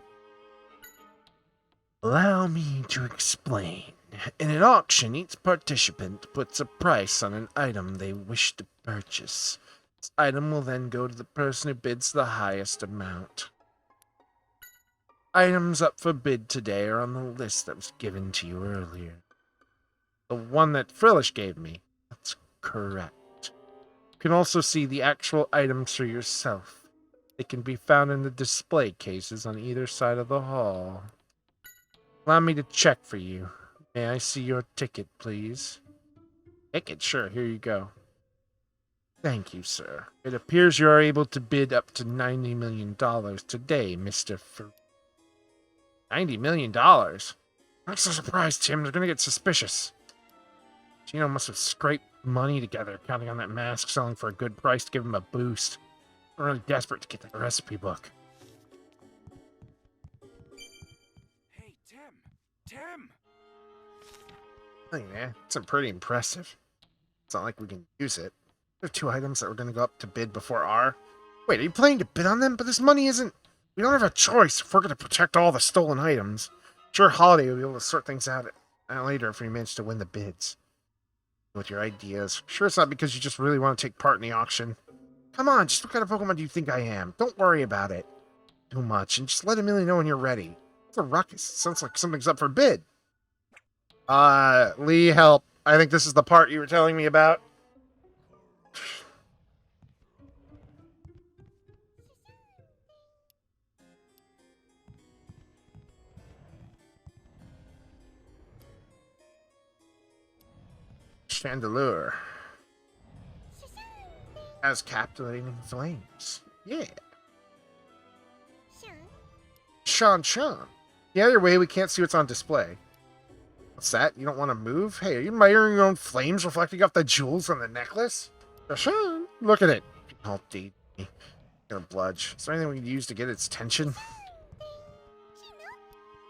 [SPEAKER 1] Allow me to explain. In an auction, each participant puts a price on an item they wish to purchase. This item will then go to the person who bids the highest amount. Items up for bid today are on the list that was given to you earlier. The one that Frillish gave me. That's correct. You can also see the actual items for yourself. They can be found in the display cases on either side of the hall. Allow me to check for you. May I see your ticket, please? Ticket? Sure, here you go. Thank you, sir. It appears you are able to bid up to $90 million today, Mr. $90 million? I'm so surprised, Tim. They're gonna get suspicious. Gino must have scraped money together, counting on that mask selling for a good price to give him a boost. I'm really desperate to get that recipe book.
[SPEAKER 4] Hey, Tim! Tim!
[SPEAKER 1] Oh, yeah, it's pretty impressive. It's not like we can use it. There are 2 items that were going to go up to bid before R. Wait, are you planning to bid on them? But this money isn't... We don't have a choice if we're going to protect all the stolen items. Sure, Holiday will be able to sort things out later if we manage to win the bids. With your ideas. Sure, it's not because you just really want to take part in the auction. Come on, just what kind of Pokemon do you think I am? Don't worry about it too much, and just let Amelia know when you're ready. It's a ruckus. It sounds like something's up for bid. Lee, help. I think this is the part you were telling me about. Chandelure. Has captivating flames. Yeah. Sean. The other way, we can't see what's on display. What's that? You don't want to move? Hey, are you admiring your own flames reflecting off the jewels on the necklace? Sure. Look at it. Oh, deed. Gonna bludge. Is there anything we can use to get its attention?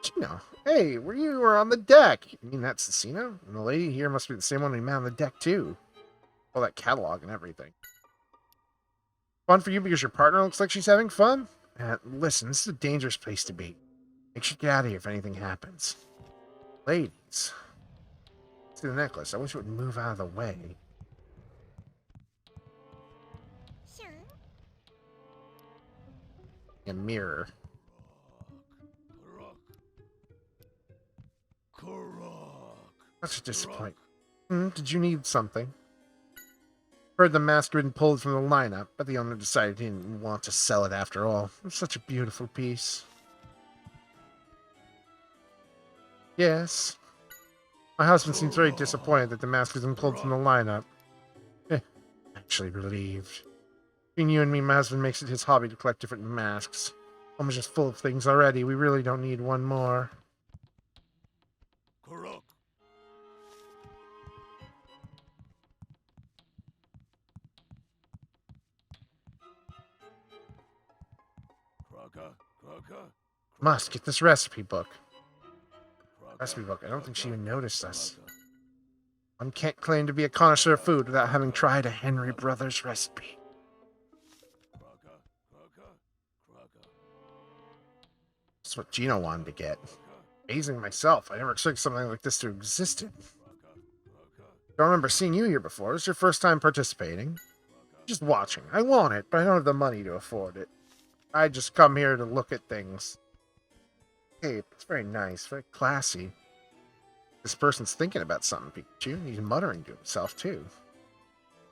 [SPEAKER 1] Gino. Hey, you were on the deck. You mean that's Cecino? And the lady here must be the same one we met on the deck, too. All that catalog and everything. Fun for you because your partner looks like she's having fun? Listen, this is a dangerous place to be. Make sure you get out of here if anything happens. Ladies. See the necklace. I wish it would move out of the way.
[SPEAKER 6] Sure.
[SPEAKER 1] A mirror. That's a disappointment. Did you need something? Heard the mask had been pulled from the lineup, but the owner decided he didn't want to sell it after all. It's such a beautiful piece. Yes. My husband seems very disappointed that the mask has been pulled from the lineup. Actually relieved. Between you and me, my husband makes it his hobby to collect different masks. Home is just full of things already. We really don't need one more. Must get this recipe book. Recipe book. I don't think she even noticed us. One can't claim to be a connoisseur of food without having tried a Henry Brothers recipe. That's what Gino wanted to get. Amazing myself. I never expected something like this to exist. Don't remember seeing you here before. It's your first time participating. Just watching. I want it, but I don't have the money to afford it. I just come here to look at things. Hey, it's very nice, very classy. This person's thinking about something, Pikachu. He's muttering to himself, too.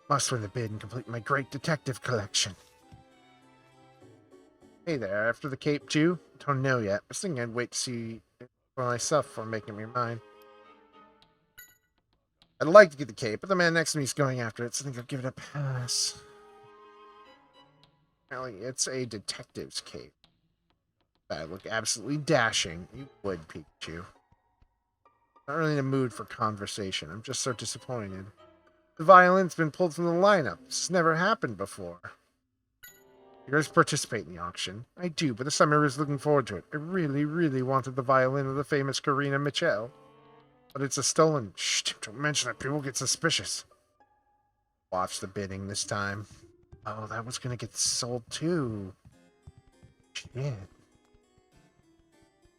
[SPEAKER 1] Must win the bid and complete my great detective collection. Hey there, after the cape, too? Don't know yet. I was thinking I'd wait to see it for myself before making me mine. I'd like to get the cape, but the man next to me is going after it, so I think I'll give it a pass. Apparently, it's a detective's cape. I look absolutely dashing. You would, Pikachu. Not really in a mood for conversation. I'm just so disappointed. The violin's been pulled from the lineup. This has never happened before. You guys participate in the auction. I do, but this time I was looking forward to it. I really, really wanted the violin of the famous Karina Mitchell. But it's a stolen... Shh, don't mention that. People get suspicious. Watch the bidding this time. Oh, that was going to get sold too. Shit.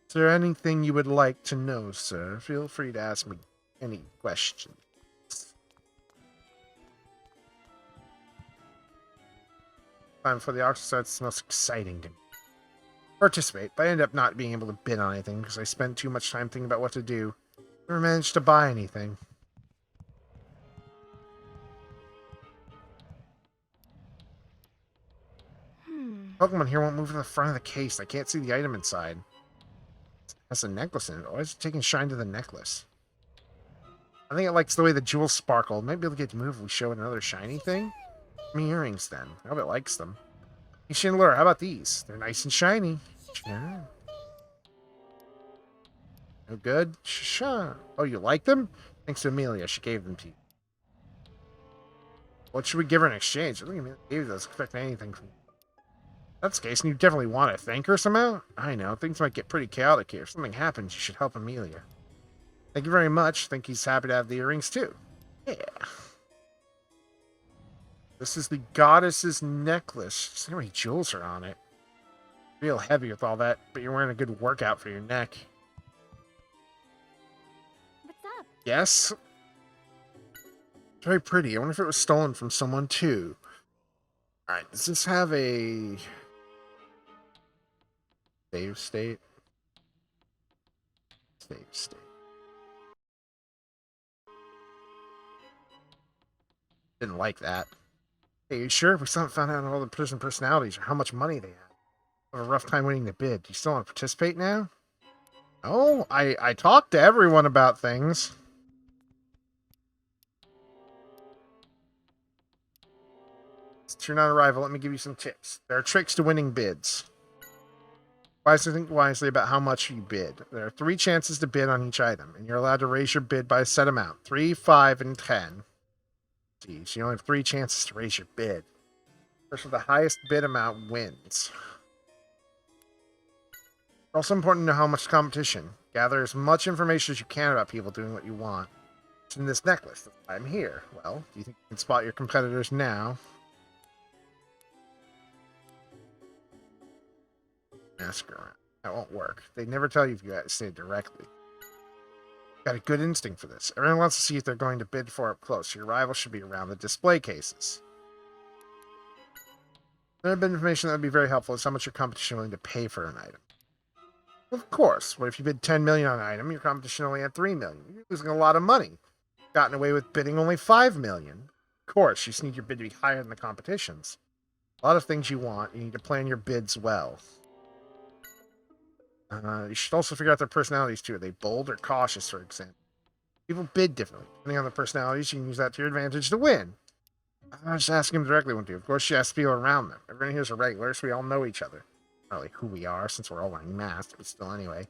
[SPEAKER 1] Is there anything you would like to know, sir? Feel free to ask me any questions. Time for the auction starts. It's the most exciting to me. Participate, but I end up not being able to bid on anything because I spend too much time thinking about what to do. Never managed to buy anything. Pokemon here won't move to the front of the case. I can't see the item inside. It has a necklace in it. Why is it taking shine to the necklace? I think it likes the way the jewels sparkle. Might be able to get to move if we show it another shiny thing. Give me earrings then. I hope it likes them. Hey, Shinlura, how about these? They're nice and shiny. Sure. No good? Sure. Oh, you like them? Thanks to Amelia. She gave them to you. What should we give her in exchange? I think Amelia gave those. Expect anything from you. That's the case, and you definitely want to thank her somehow? I know. Things might get pretty chaotic here. If something happens, you should help Amelia. Thank you very much. Think he's happy to have the earrings, too. Yeah. This is the goddess's necklace. See how many jewels are on it. Real heavy with all that, but you're wearing a good workout for your neck.
[SPEAKER 6] What's up?
[SPEAKER 1] Yes? Very pretty. I wonder if it was stolen from someone, too. Alright, does this have a... save state? Save state. Didn't like that. Hey, you sure? We still haven't found out all the prison personalities or how much money they have. I have a rough time winning the bid. Do you still want to participate now? Oh, I talked to everyone about things. Since you're not on arrival, let me give you some tips. There are tricks to winning bids. Think wisely about how much you bid. There are 3 chances to bid on each item, and you're allowed to raise your bid by a set amount: 3, 5, and 10. Geez, you only have 3 chances to raise your bid. First with the highest bid amount wins. It's also important to know how much competition. Gather as much information as you can about people doing what you want. It's in this necklace. That's why I'm here. Well, do you think you can spot your competitors now? Ask around. That won't work. They never tell you if you guys say it directly. Got a good instinct for this. Everyone wants to see if they're going to bid for up close. Your rival should be around the display cases. Another bit of information that would be very helpful is how much your competition is willing to pay for an item. Of course. What if you bid 10 million on an item, your competition only had 3 million? You're losing a lot of money. Gotten away with bidding only 5 million. Of course, you just need your bid to be higher than the competition's. A lot of things you want. You need to plan your bids well. You should also figure out their personalities too. Are they bold or cautious, for example? People bid differently. Depending on their personalities, you can use that to your advantage to win. I'm not just asking them directly what to do. Of course, you ask people around them. Everyone here's a regular, so we all know each other. Not really who we are, since we're all wearing masks, but still anyway.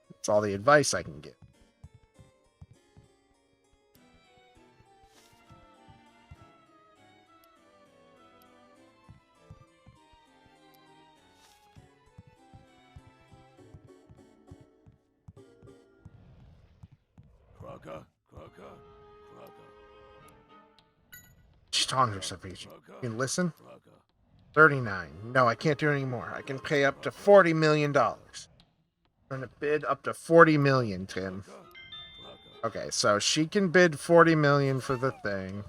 [SPEAKER 1] That's all the advice I can give.
[SPEAKER 2] Crocker.
[SPEAKER 1] She's talking to herself. You can listen? 39. No, I can't do it anymore. I can pay up to $40 million. I'm going to bid up to 40 million, Tim. Okay, so she can bid 40 million for the thing.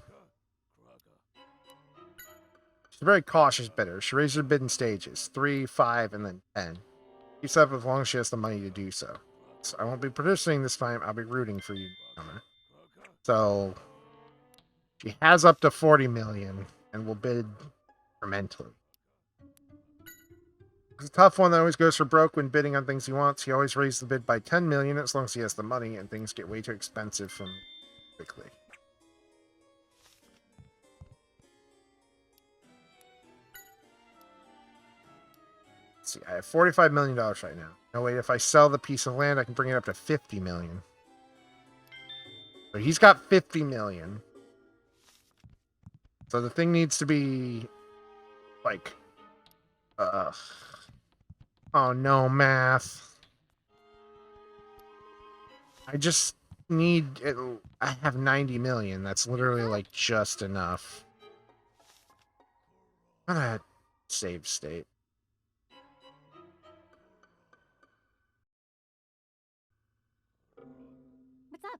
[SPEAKER 1] She's a very cautious bidder. She raises her bid in stages. 3, 5, and then 10. Keeps up as long as she has the money to do so. So I won't be participating this time. I'll be rooting for you. So she has up to 40 million and will bid mentally. It's a tough one that always goes for broke when bidding on things he wants. He always raises the bid by 10 million as long as he has the money, and things get way too expensive from quickly. Let's see, I have $45 million right now. No, wait, if I sell the piece of land, I can bring it up to 50 million. So he's got 50 million. So the thing needs to be like, oh no, math. I just need it. I have 90 million. That's literally like just enough. I'm gonna save state.
[SPEAKER 6] What's up?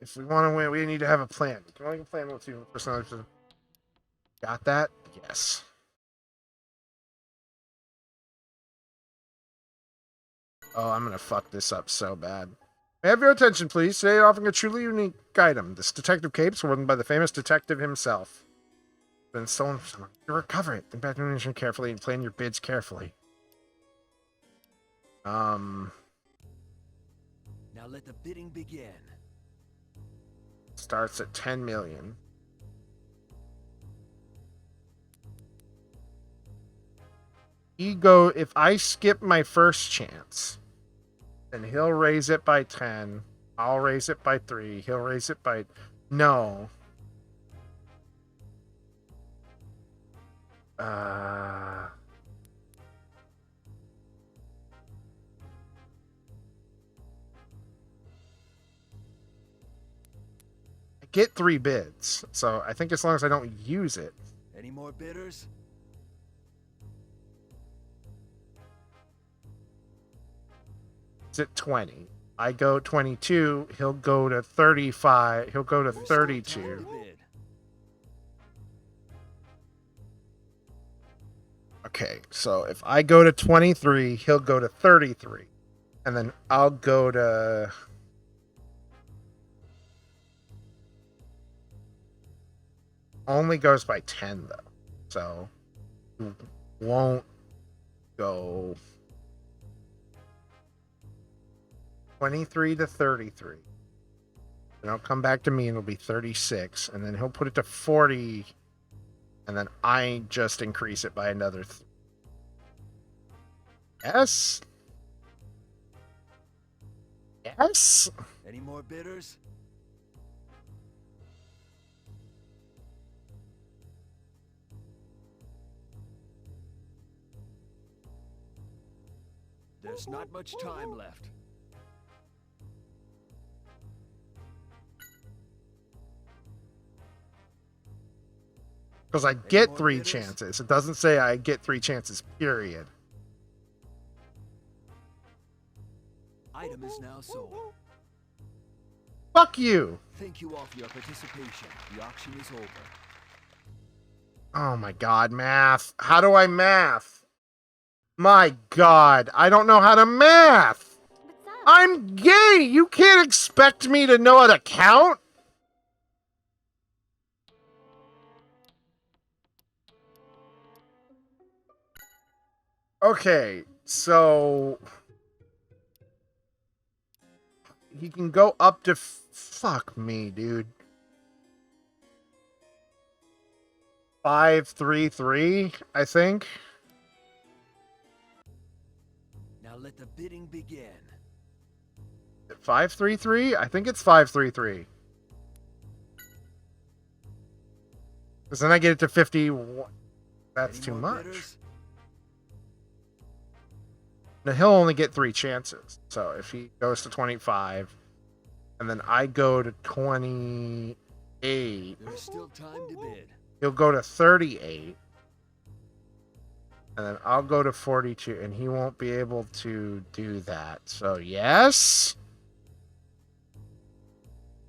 [SPEAKER 1] If we want to win, we need to have a plan. Can we plan with you? Got that? Yes. Oh, I'm gonna fuck this up so bad. May I have your attention, please? Today, offering a truly unique item. This detective cape, worn by the famous detective himself. Been stolen from someone. You recover it. Think back to information carefully and plan your bids carefully.
[SPEAKER 8] Now let the bidding begin.
[SPEAKER 1] Starts at 10 million. If I skip my first chance, then he'll raise it by 10. I'll raise it by 3. He'll raise it by... No. I get 3 bids, so I think as long as I don't use it.
[SPEAKER 8] Any more bidders?
[SPEAKER 1] It's at 20. I go 22, he'll go to 35, he'll go to 32. Okay, so if I go to 23, he'll go to 33. And then I'll go to... Only goes by 10, though. So, won't go 23 to 33. Then he'll come back to me and it'll be 36. And then he'll put it to 40 And then I just increase it by another. Yes. Yes.
[SPEAKER 8] Any more bidders? There's not much time left.
[SPEAKER 1] Because I get 3 chances. It doesn't say I get 3 chances, period.
[SPEAKER 8] Item is now sold.
[SPEAKER 1] Fuck you!
[SPEAKER 8] Thank you all for your participation. The auction is over.
[SPEAKER 1] Oh my god, math. How do I math? My god, I don't know how to math!
[SPEAKER 6] What's up?
[SPEAKER 1] I'm gay! You can't expect me to know how to count! Okay, so... he can go up to... fuck me, dude. 533, I think.
[SPEAKER 8] Now let the bidding begin.
[SPEAKER 1] 533? I think it's 533. Because then I get it to 51. That's
[SPEAKER 8] Any
[SPEAKER 1] too
[SPEAKER 8] more
[SPEAKER 1] much.
[SPEAKER 8] bidders?
[SPEAKER 1] Now he'll only get 3 chances. So if he goes to 25, and then I go to 28,
[SPEAKER 8] There's still time to bid.
[SPEAKER 1] he'll go to 38. And then I'll go to 42, and he won't be able to do that. So yes.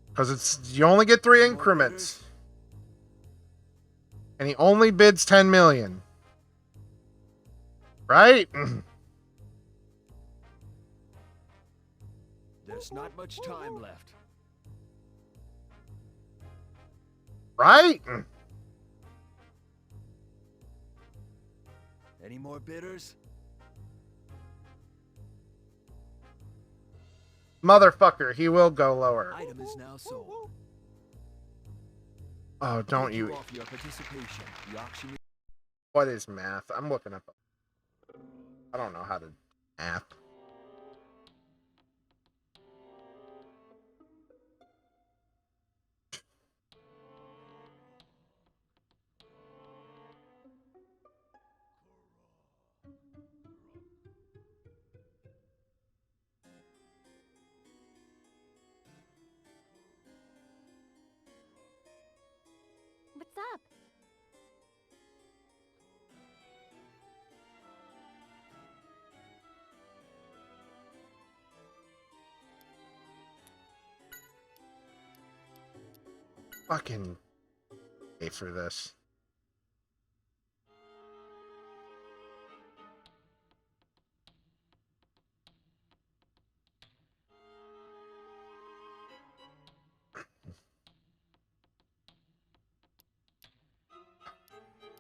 [SPEAKER 1] Because it's you only get 3
[SPEAKER 8] Any more
[SPEAKER 1] increments.
[SPEAKER 8] bidders?
[SPEAKER 1] And he only bids 10 million. Right?
[SPEAKER 8] There's not much time left.
[SPEAKER 1] Right?
[SPEAKER 8] Any more bidders?
[SPEAKER 1] Motherfucker, he will go lower.
[SPEAKER 8] Item is now sold.
[SPEAKER 1] Oh, don't
[SPEAKER 8] Thank
[SPEAKER 1] you.
[SPEAKER 8] all for your participation. The auction is...
[SPEAKER 1] What is math? I'm looking up. I don't know how to math.
[SPEAKER 6] What's up?
[SPEAKER 1] Fucking pay for this.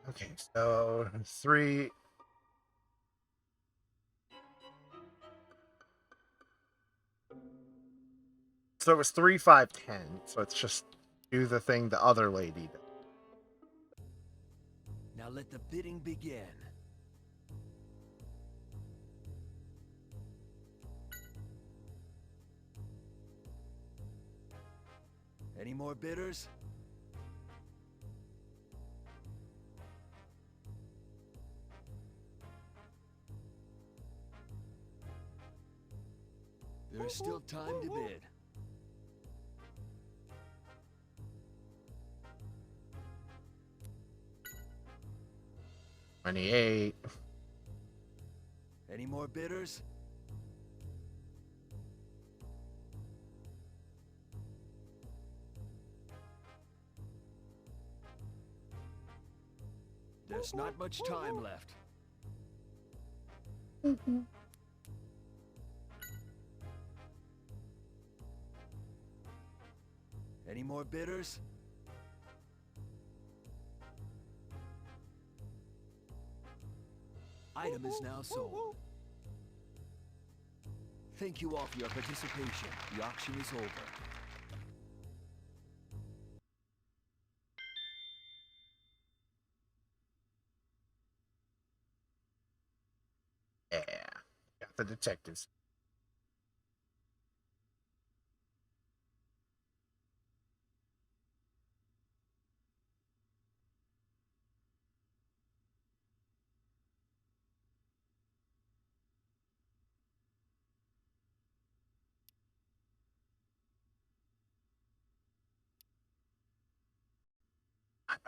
[SPEAKER 1] Okay, so 3. So it was 3, 5, 10. So it's just do the thing the other lady did.
[SPEAKER 8] Now let the bidding begin. Any more bidders? There's still time to bid.
[SPEAKER 1] $28.
[SPEAKER 8] Any more bidders? There's not much time left. Any more bidders? Item is now sold. Thank you all for your participation. The auction is over.
[SPEAKER 1] Yeah. Got the detectives.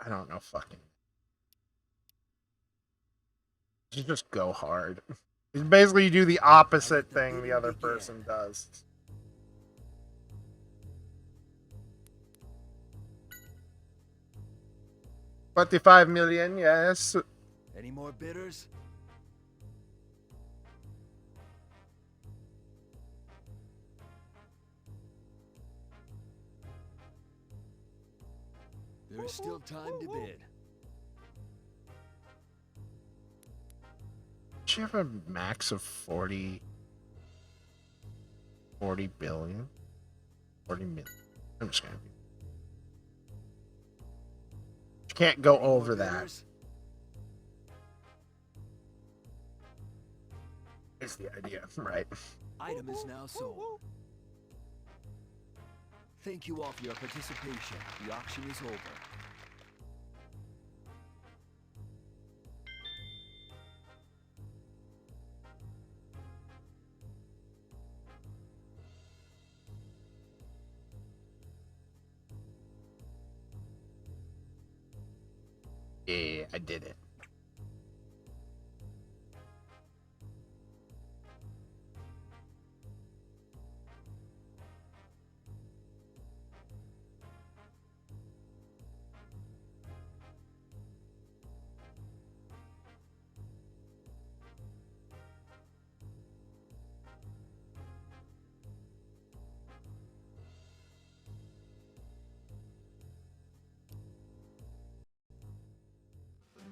[SPEAKER 1] I don't know fucking. You just go hard. It's basically you do the opposite thing the other person does. 25 million, yes.
[SPEAKER 8] Any more bidders? There's still time to bid.
[SPEAKER 1] Should you have a max of 40 billion? 40 million. I'm just gonna be. You can't go
[SPEAKER 8] Any more
[SPEAKER 1] over that.
[SPEAKER 8] bidders?
[SPEAKER 1] Is the idea, right?
[SPEAKER 8] Item is now sold. Thank you all for your participation. The auction is over.
[SPEAKER 1] Yeah, I did it.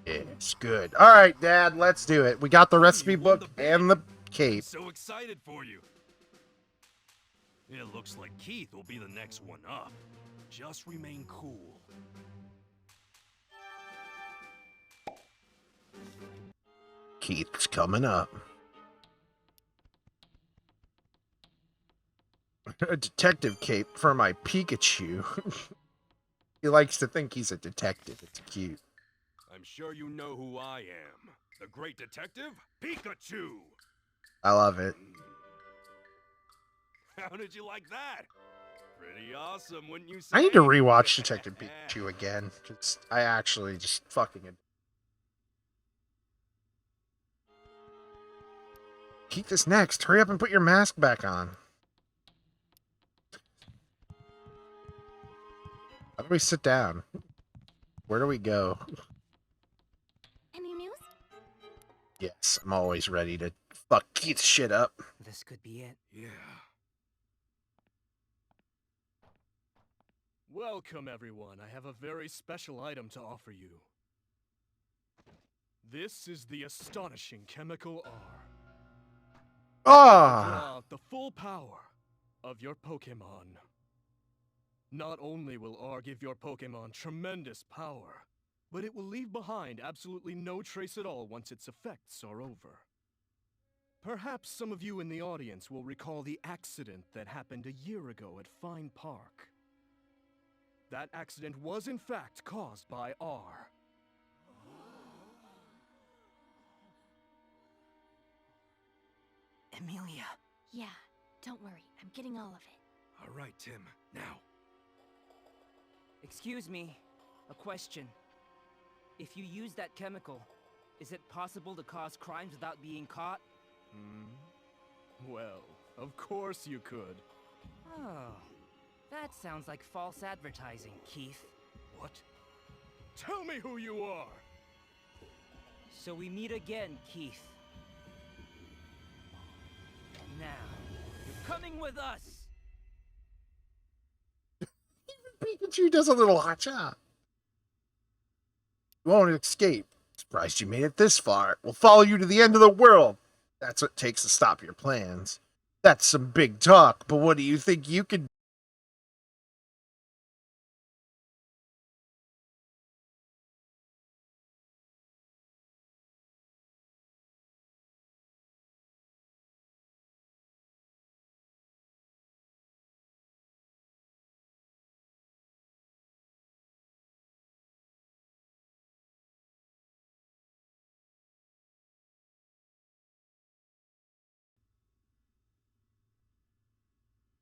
[SPEAKER 1] It's good. All right, Dad, let's do it. We got the recipe
[SPEAKER 4] You won
[SPEAKER 1] book
[SPEAKER 4] the bid.
[SPEAKER 1] and the
[SPEAKER 4] I'm
[SPEAKER 1] cape.
[SPEAKER 4] so excited for you. It looks like Keith will be the next one up. Just remain cool.
[SPEAKER 1] Keith's coming up. A detective cape for my Pikachu. He likes to think he's a detective. It's cute.
[SPEAKER 4] I'm sure you know who I am. The great detective, Pikachu!
[SPEAKER 1] I love it.
[SPEAKER 4] How did you like that? Pretty awesome, wouldn't you say?
[SPEAKER 1] I need to rewatch Detective Pikachu again. I actually just fucking. Keith is next. Hurry up and put your mask back on. How do we sit down? Where do we go?
[SPEAKER 6] Any news?
[SPEAKER 1] Yes, I'm always ready to fuck Keith's shit up.
[SPEAKER 3] This could be it.
[SPEAKER 4] Yeah.
[SPEAKER 10] Welcome, everyone. I have a very special item to offer you. This is the astonishing chemical R.
[SPEAKER 1] Ah!
[SPEAKER 10] Draw out the full power of your Pokemon. Not only will R give your Pokemon tremendous power, but it will leave behind absolutely no trace at all once its effects are over. Perhaps some of you in the audience will recall the accident that happened a year ago at Fine Park. That accident was in fact caused by R.
[SPEAKER 3] Emilia.
[SPEAKER 6] Yeah, don't worry. I'm getting all of it.
[SPEAKER 4] All right, Tim. Now.
[SPEAKER 3] Excuse me. A question. If you use that chemical, is it possible to cause crimes without being caught?
[SPEAKER 10] Well, of course you could.
[SPEAKER 3] Oh. That sounds like false advertising, Keith.
[SPEAKER 10] What? Tell me who you are!
[SPEAKER 3] So we meet again, Keith. Now, you're coming with us!
[SPEAKER 1] Pikachu does a little hot shot. You won't escape. Surprised you made it this far. We'll follow you to the end of the world. That's what it takes to stop your plans. That's some big talk, but what do you think you can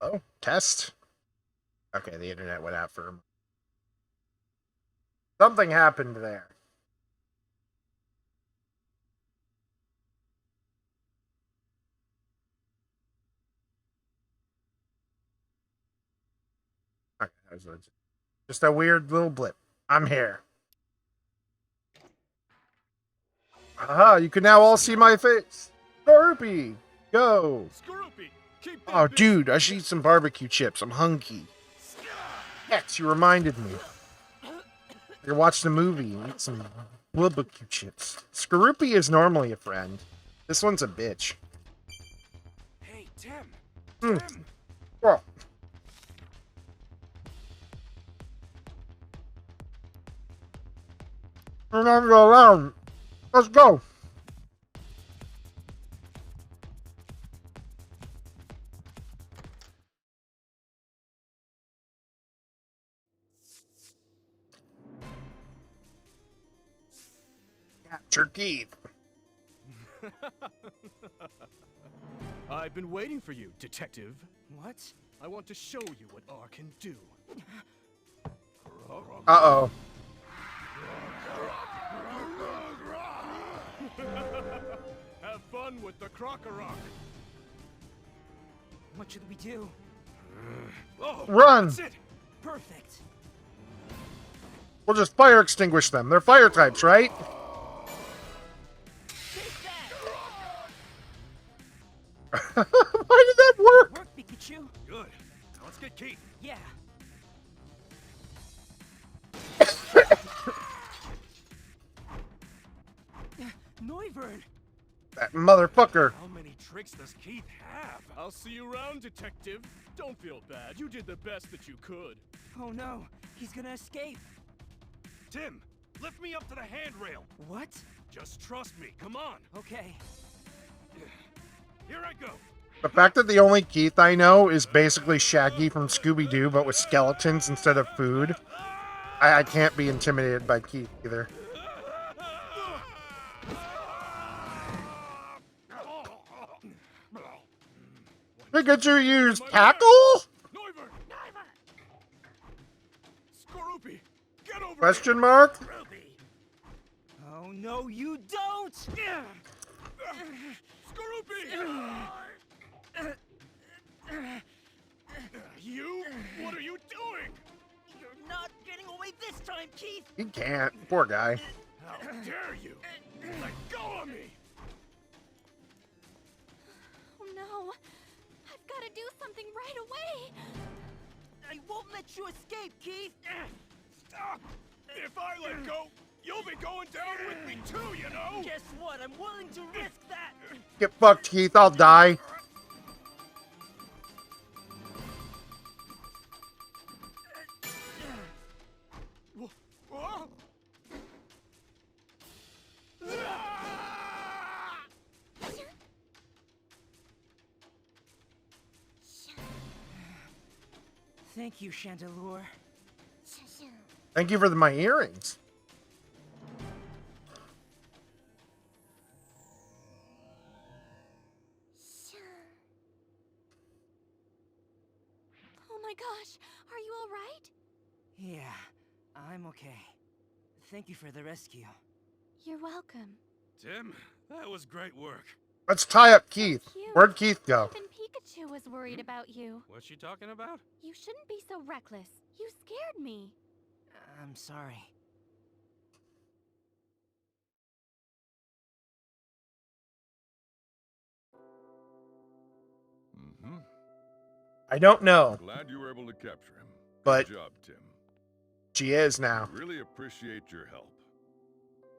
[SPEAKER 1] Hello? Test? Okay, the internet went out for a moment. Something happened there. Okay, that was just a weird little blip. I'm here. Aha, you can now all see my face. Scorpy, go.
[SPEAKER 10] Skorupi, keep that
[SPEAKER 1] Oh,
[SPEAKER 10] busy.
[SPEAKER 1] dude, I should eat some barbecue chips. I'm hungry. X, you reminded me. I could watch the movie and eat some barbecue chips. Scorpy is normally a friend. This one's a bitch.
[SPEAKER 4] Hey, Tim.
[SPEAKER 1] Hmm.
[SPEAKER 4] Tim.
[SPEAKER 1] Well, we're not gonna go around. Let's go. Capture Keith.
[SPEAKER 10] I've been waiting for you, detective.
[SPEAKER 3] What?
[SPEAKER 10] I want to show you what R can do.
[SPEAKER 1] Uh-oh.
[SPEAKER 10] Have fun with the Crocorok.
[SPEAKER 3] What should we do?
[SPEAKER 4] Oh,
[SPEAKER 1] Run!
[SPEAKER 4] that's it.
[SPEAKER 3] Perfect.
[SPEAKER 1] We'll just fire extinguish them. They're fire types, right? Why did that work?
[SPEAKER 3] Work, Pikachu.
[SPEAKER 4] Good. Now let's get Keith.
[SPEAKER 3] Yeah. Noivern.
[SPEAKER 1] That motherfucker.
[SPEAKER 4] How many tricks does Keith have?
[SPEAKER 10] I'll see you around, detective. Don't feel bad. You did the best that you could.
[SPEAKER 3] Oh no, he's gonna escape.
[SPEAKER 4] Tim, lift me up to the handrail.
[SPEAKER 3] What?
[SPEAKER 4] Just trust me. Come on.
[SPEAKER 3] Okay.
[SPEAKER 4] Here I go.
[SPEAKER 1] The fact that the only Keith I know is basically Shaggy from Scooby-Doo, but with skeletons instead of food. I can't be intimidated by Keith either. Pikachu used tackle?
[SPEAKER 10] Noivern! Skorupi, get over
[SPEAKER 1] Question mark?
[SPEAKER 3] Oh no, you don't!
[SPEAKER 10] Skorupi! You? What are you doing?
[SPEAKER 3] You're not getting away this time, Keith!
[SPEAKER 1] He can't. Poor guy.
[SPEAKER 10] How dare you? Let go of me!
[SPEAKER 6] Oh no. I've got to do something right away.
[SPEAKER 3] I won't let you escape, Keith!
[SPEAKER 10] Stop! If I let go, you'll be going down with me too, you know?
[SPEAKER 3] Guess what? I'm willing to risk that!
[SPEAKER 1] Get fucked, Keith. I'll die.
[SPEAKER 10] Whoa.
[SPEAKER 3] Thank you, Chandelure.
[SPEAKER 1] Thank you for my earrings.
[SPEAKER 6] Oh my gosh, are you all right?
[SPEAKER 3] Yeah, I'm okay. Thank you for the rescue.
[SPEAKER 6] You're welcome.
[SPEAKER 4] Tim, that was great work.
[SPEAKER 1] Let's tie up Keith.
[SPEAKER 6] Cute.
[SPEAKER 1] Where'd Keith go?
[SPEAKER 6] Even Pikachu was worried about you.
[SPEAKER 4] What's she talking about?
[SPEAKER 6] You shouldn't be so reckless. You scared me.
[SPEAKER 3] I'm sorry.
[SPEAKER 11] Mm-hmm.
[SPEAKER 1] I don't know,
[SPEAKER 11] Glad you were able to capture him.
[SPEAKER 1] but
[SPEAKER 11] Good job, Tim.
[SPEAKER 1] she is now.
[SPEAKER 11] Really appreciate your help.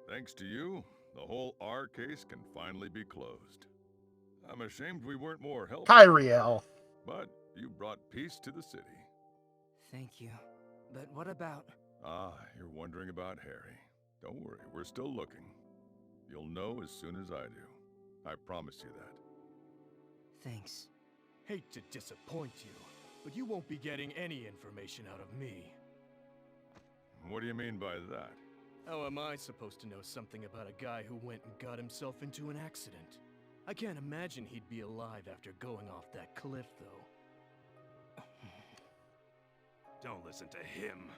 [SPEAKER 11] Thanks to you, the whole R case can finally be closed. I'm ashamed we weren't more helpful,
[SPEAKER 1] Kyriel.
[SPEAKER 11] but you brought peace to the city.
[SPEAKER 3] Thank you. But what about...
[SPEAKER 11] Ah, you're wondering about Harry. Don't worry, we're still looking. You'll know as soon as I do. I promise you that.
[SPEAKER 3] Thanks.
[SPEAKER 10] Hate to disappoint you, but you won't be getting any information out of me.
[SPEAKER 11] What do you mean by that?
[SPEAKER 10] How am I supposed to know something about a guy who went and got himself into an accident? I can't imagine he'd be alive after going off that cliff, though.
[SPEAKER 4] Don't listen to him.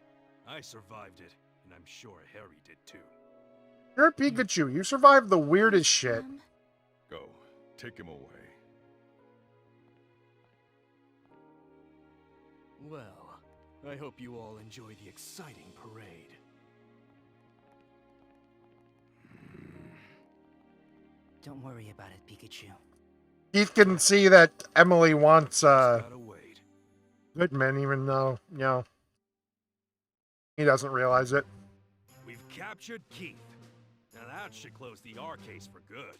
[SPEAKER 4] I survived it, and I'm sure Harry did too.
[SPEAKER 1] You're a Pikachu. You survived the weirdest shit.
[SPEAKER 11] Go. Take him away.
[SPEAKER 10] Well, I hope you all enjoy the exciting parade.
[SPEAKER 3] Don't worry about it, Pikachu.
[SPEAKER 1] Keith can see that Emily wants
[SPEAKER 4] Gotta wait.
[SPEAKER 1] Goodman, even though, you know, he doesn't realize it.
[SPEAKER 4] We've captured Keith. Now that should close the R case for good.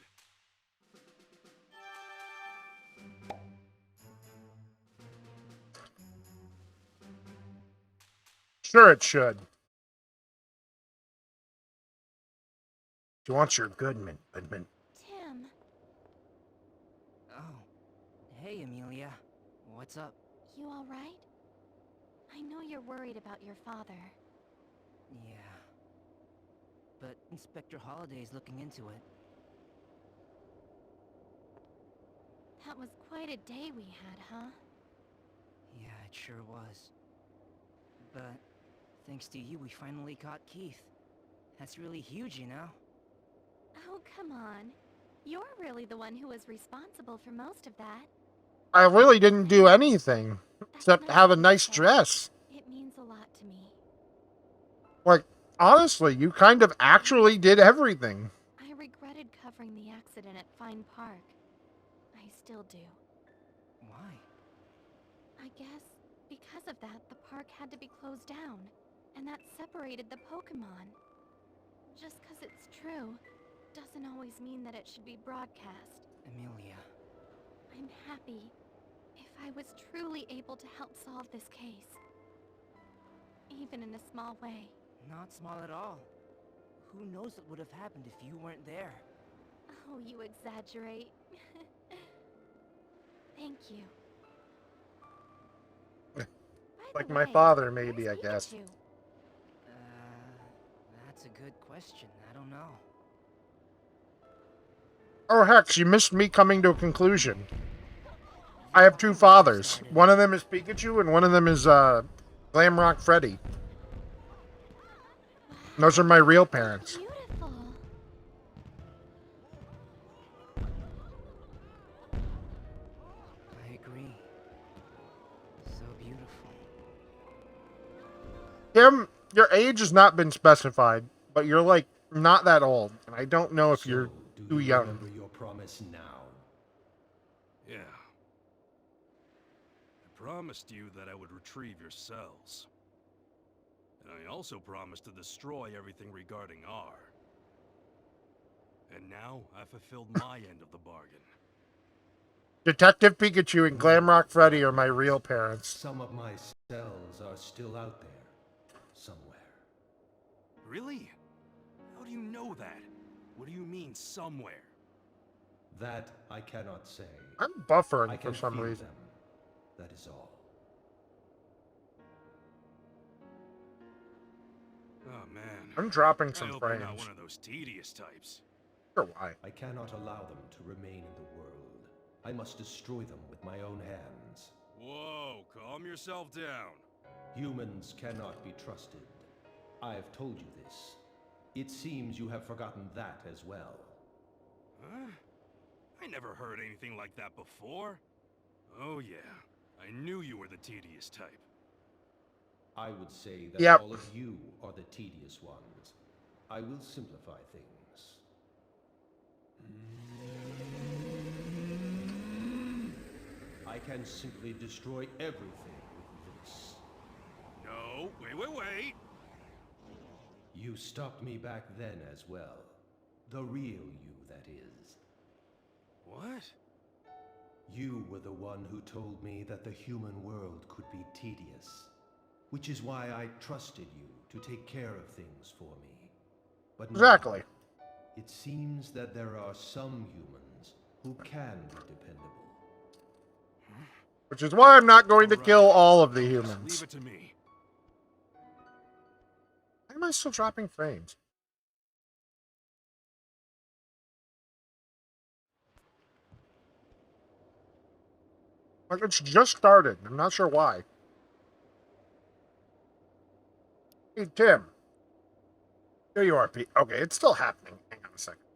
[SPEAKER 1] Sure it should. She wants your Goodman.
[SPEAKER 6] Tim.
[SPEAKER 3] Oh. Hey, Amelia. What's up?
[SPEAKER 6] You alright? I know you're worried about your father.
[SPEAKER 3] Yeah. But Inspector Holliday's looking into it.
[SPEAKER 6] That was quite a day we had, huh?
[SPEAKER 3] Yeah, it sure was. But thanks to you, we finally caught Keith. That's really huge, you know?
[SPEAKER 6] Oh, come on. You're really the one who was responsible for most of that.
[SPEAKER 1] I really didn't do anything except have a nice dress.
[SPEAKER 6] It means a lot to me.
[SPEAKER 1] Like, honestly, you kind of actually did everything.
[SPEAKER 6] I regretted covering the accident at Fine Park. I still do.
[SPEAKER 3] Why?
[SPEAKER 6] I guess because of that, the park had to be closed down, and that separated the Pokemon. Just because it's true doesn't always mean that it should be broadcast.
[SPEAKER 3] Amelia.
[SPEAKER 6] I'm happy if I was truly able to help solve this case. Even in a small way.
[SPEAKER 3] Not small at all. Who knows what would have happened if you weren't there?
[SPEAKER 6] Oh, you exaggerate. Thank you.
[SPEAKER 1] Like my father, maybe, I guess.
[SPEAKER 3] That's a good question. I don't know.
[SPEAKER 1] Oh, heck, she missed me coming to a conclusion. I have two fathers. One of them is Pikachu, and one of them is, Glamrock Freddy. And those are my real parents.
[SPEAKER 6] Beautiful.
[SPEAKER 3] I agree. So beautiful.
[SPEAKER 1] Kim, your age has not been specified, but you're, like, not that old. And I don't know if you're too young.
[SPEAKER 5] Remember your promise now?
[SPEAKER 4] Yeah. I promised you that I would retrieve your cells. And I also promised to destroy everything regarding R. And now I've fulfilled my end of the bargain.
[SPEAKER 1] Detective Pikachu and Glamrock Freddy are my real parents.
[SPEAKER 5] Some of my cells are still out there. Somewhere.
[SPEAKER 4] Really? How do you know that? What do you mean, somewhere?
[SPEAKER 5] That I cannot say.
[SPEAKER 1] I'm buffering
[SPEAKER 5] I
[SPEAKER 1] for
[SPEAKER 5] can
[SPEAKER 1] some
[SPEAKER 5] feel
[SPEAKER 1] reason.
[SPEAKER 5] them. That is all.
[SPEAKER 4] Oh man.
[SPEAKER 1] I'm dropping
[SPEAKER 4] I
[SPEAKER 1] some
[SPEAKER 4] hope you're
[SPEAKER 1] frames.
[SPEAKER 4] not one of those tedious types.
[SPEAKER 1] Sure, why?
[SPEAKER 5] I cannot allow them to remain in the world. I must destroy them with my own hands.
[SPEAKER 4] Whoa, calm yourself down.
[SPEAKER 5] Humans cannot be trusted. I have told you this. It seems you have forgotten that as well.
[SPEAKER 4] Huh? I never heard anything like that before. Oh yeah, I knew you were the tedious type.
[SPEAKER 5] I would say that
[SPEAKER 1] Yep.
[SPEAKER 5] all of you are the tedious ones. I will simplify things. I can simply destroy everything with this.
[SPEAKER 4] No, wait.
[SPEAKER 5] You stopped me back then as well. The real you, that is.
[SPEAKER 4] What?
[SPEAKER 5] You were the one who told me that the human world could be tedious. Which is why I trusted you to take care of things for me. But now,
[SPEAKER 1] Exactly.
[SPEAKER 5] it seems that there are some humans who can be dependable.
[SPEAKER 1] Which is why I'm not going to
[SPEAKER 4] All right.
[SPEAKER 1] kill all of the
[SPEAKER 4] Just
[SPEAKER 1] humans.
[SPEAKER 4] leave it to me.
[SPEAKER 1] Why am I still dropping frames? Like, it's just started. I'm not sure why. Hey, Tim. Here you are, Pete. Okay, it's still happening. Hang on a second.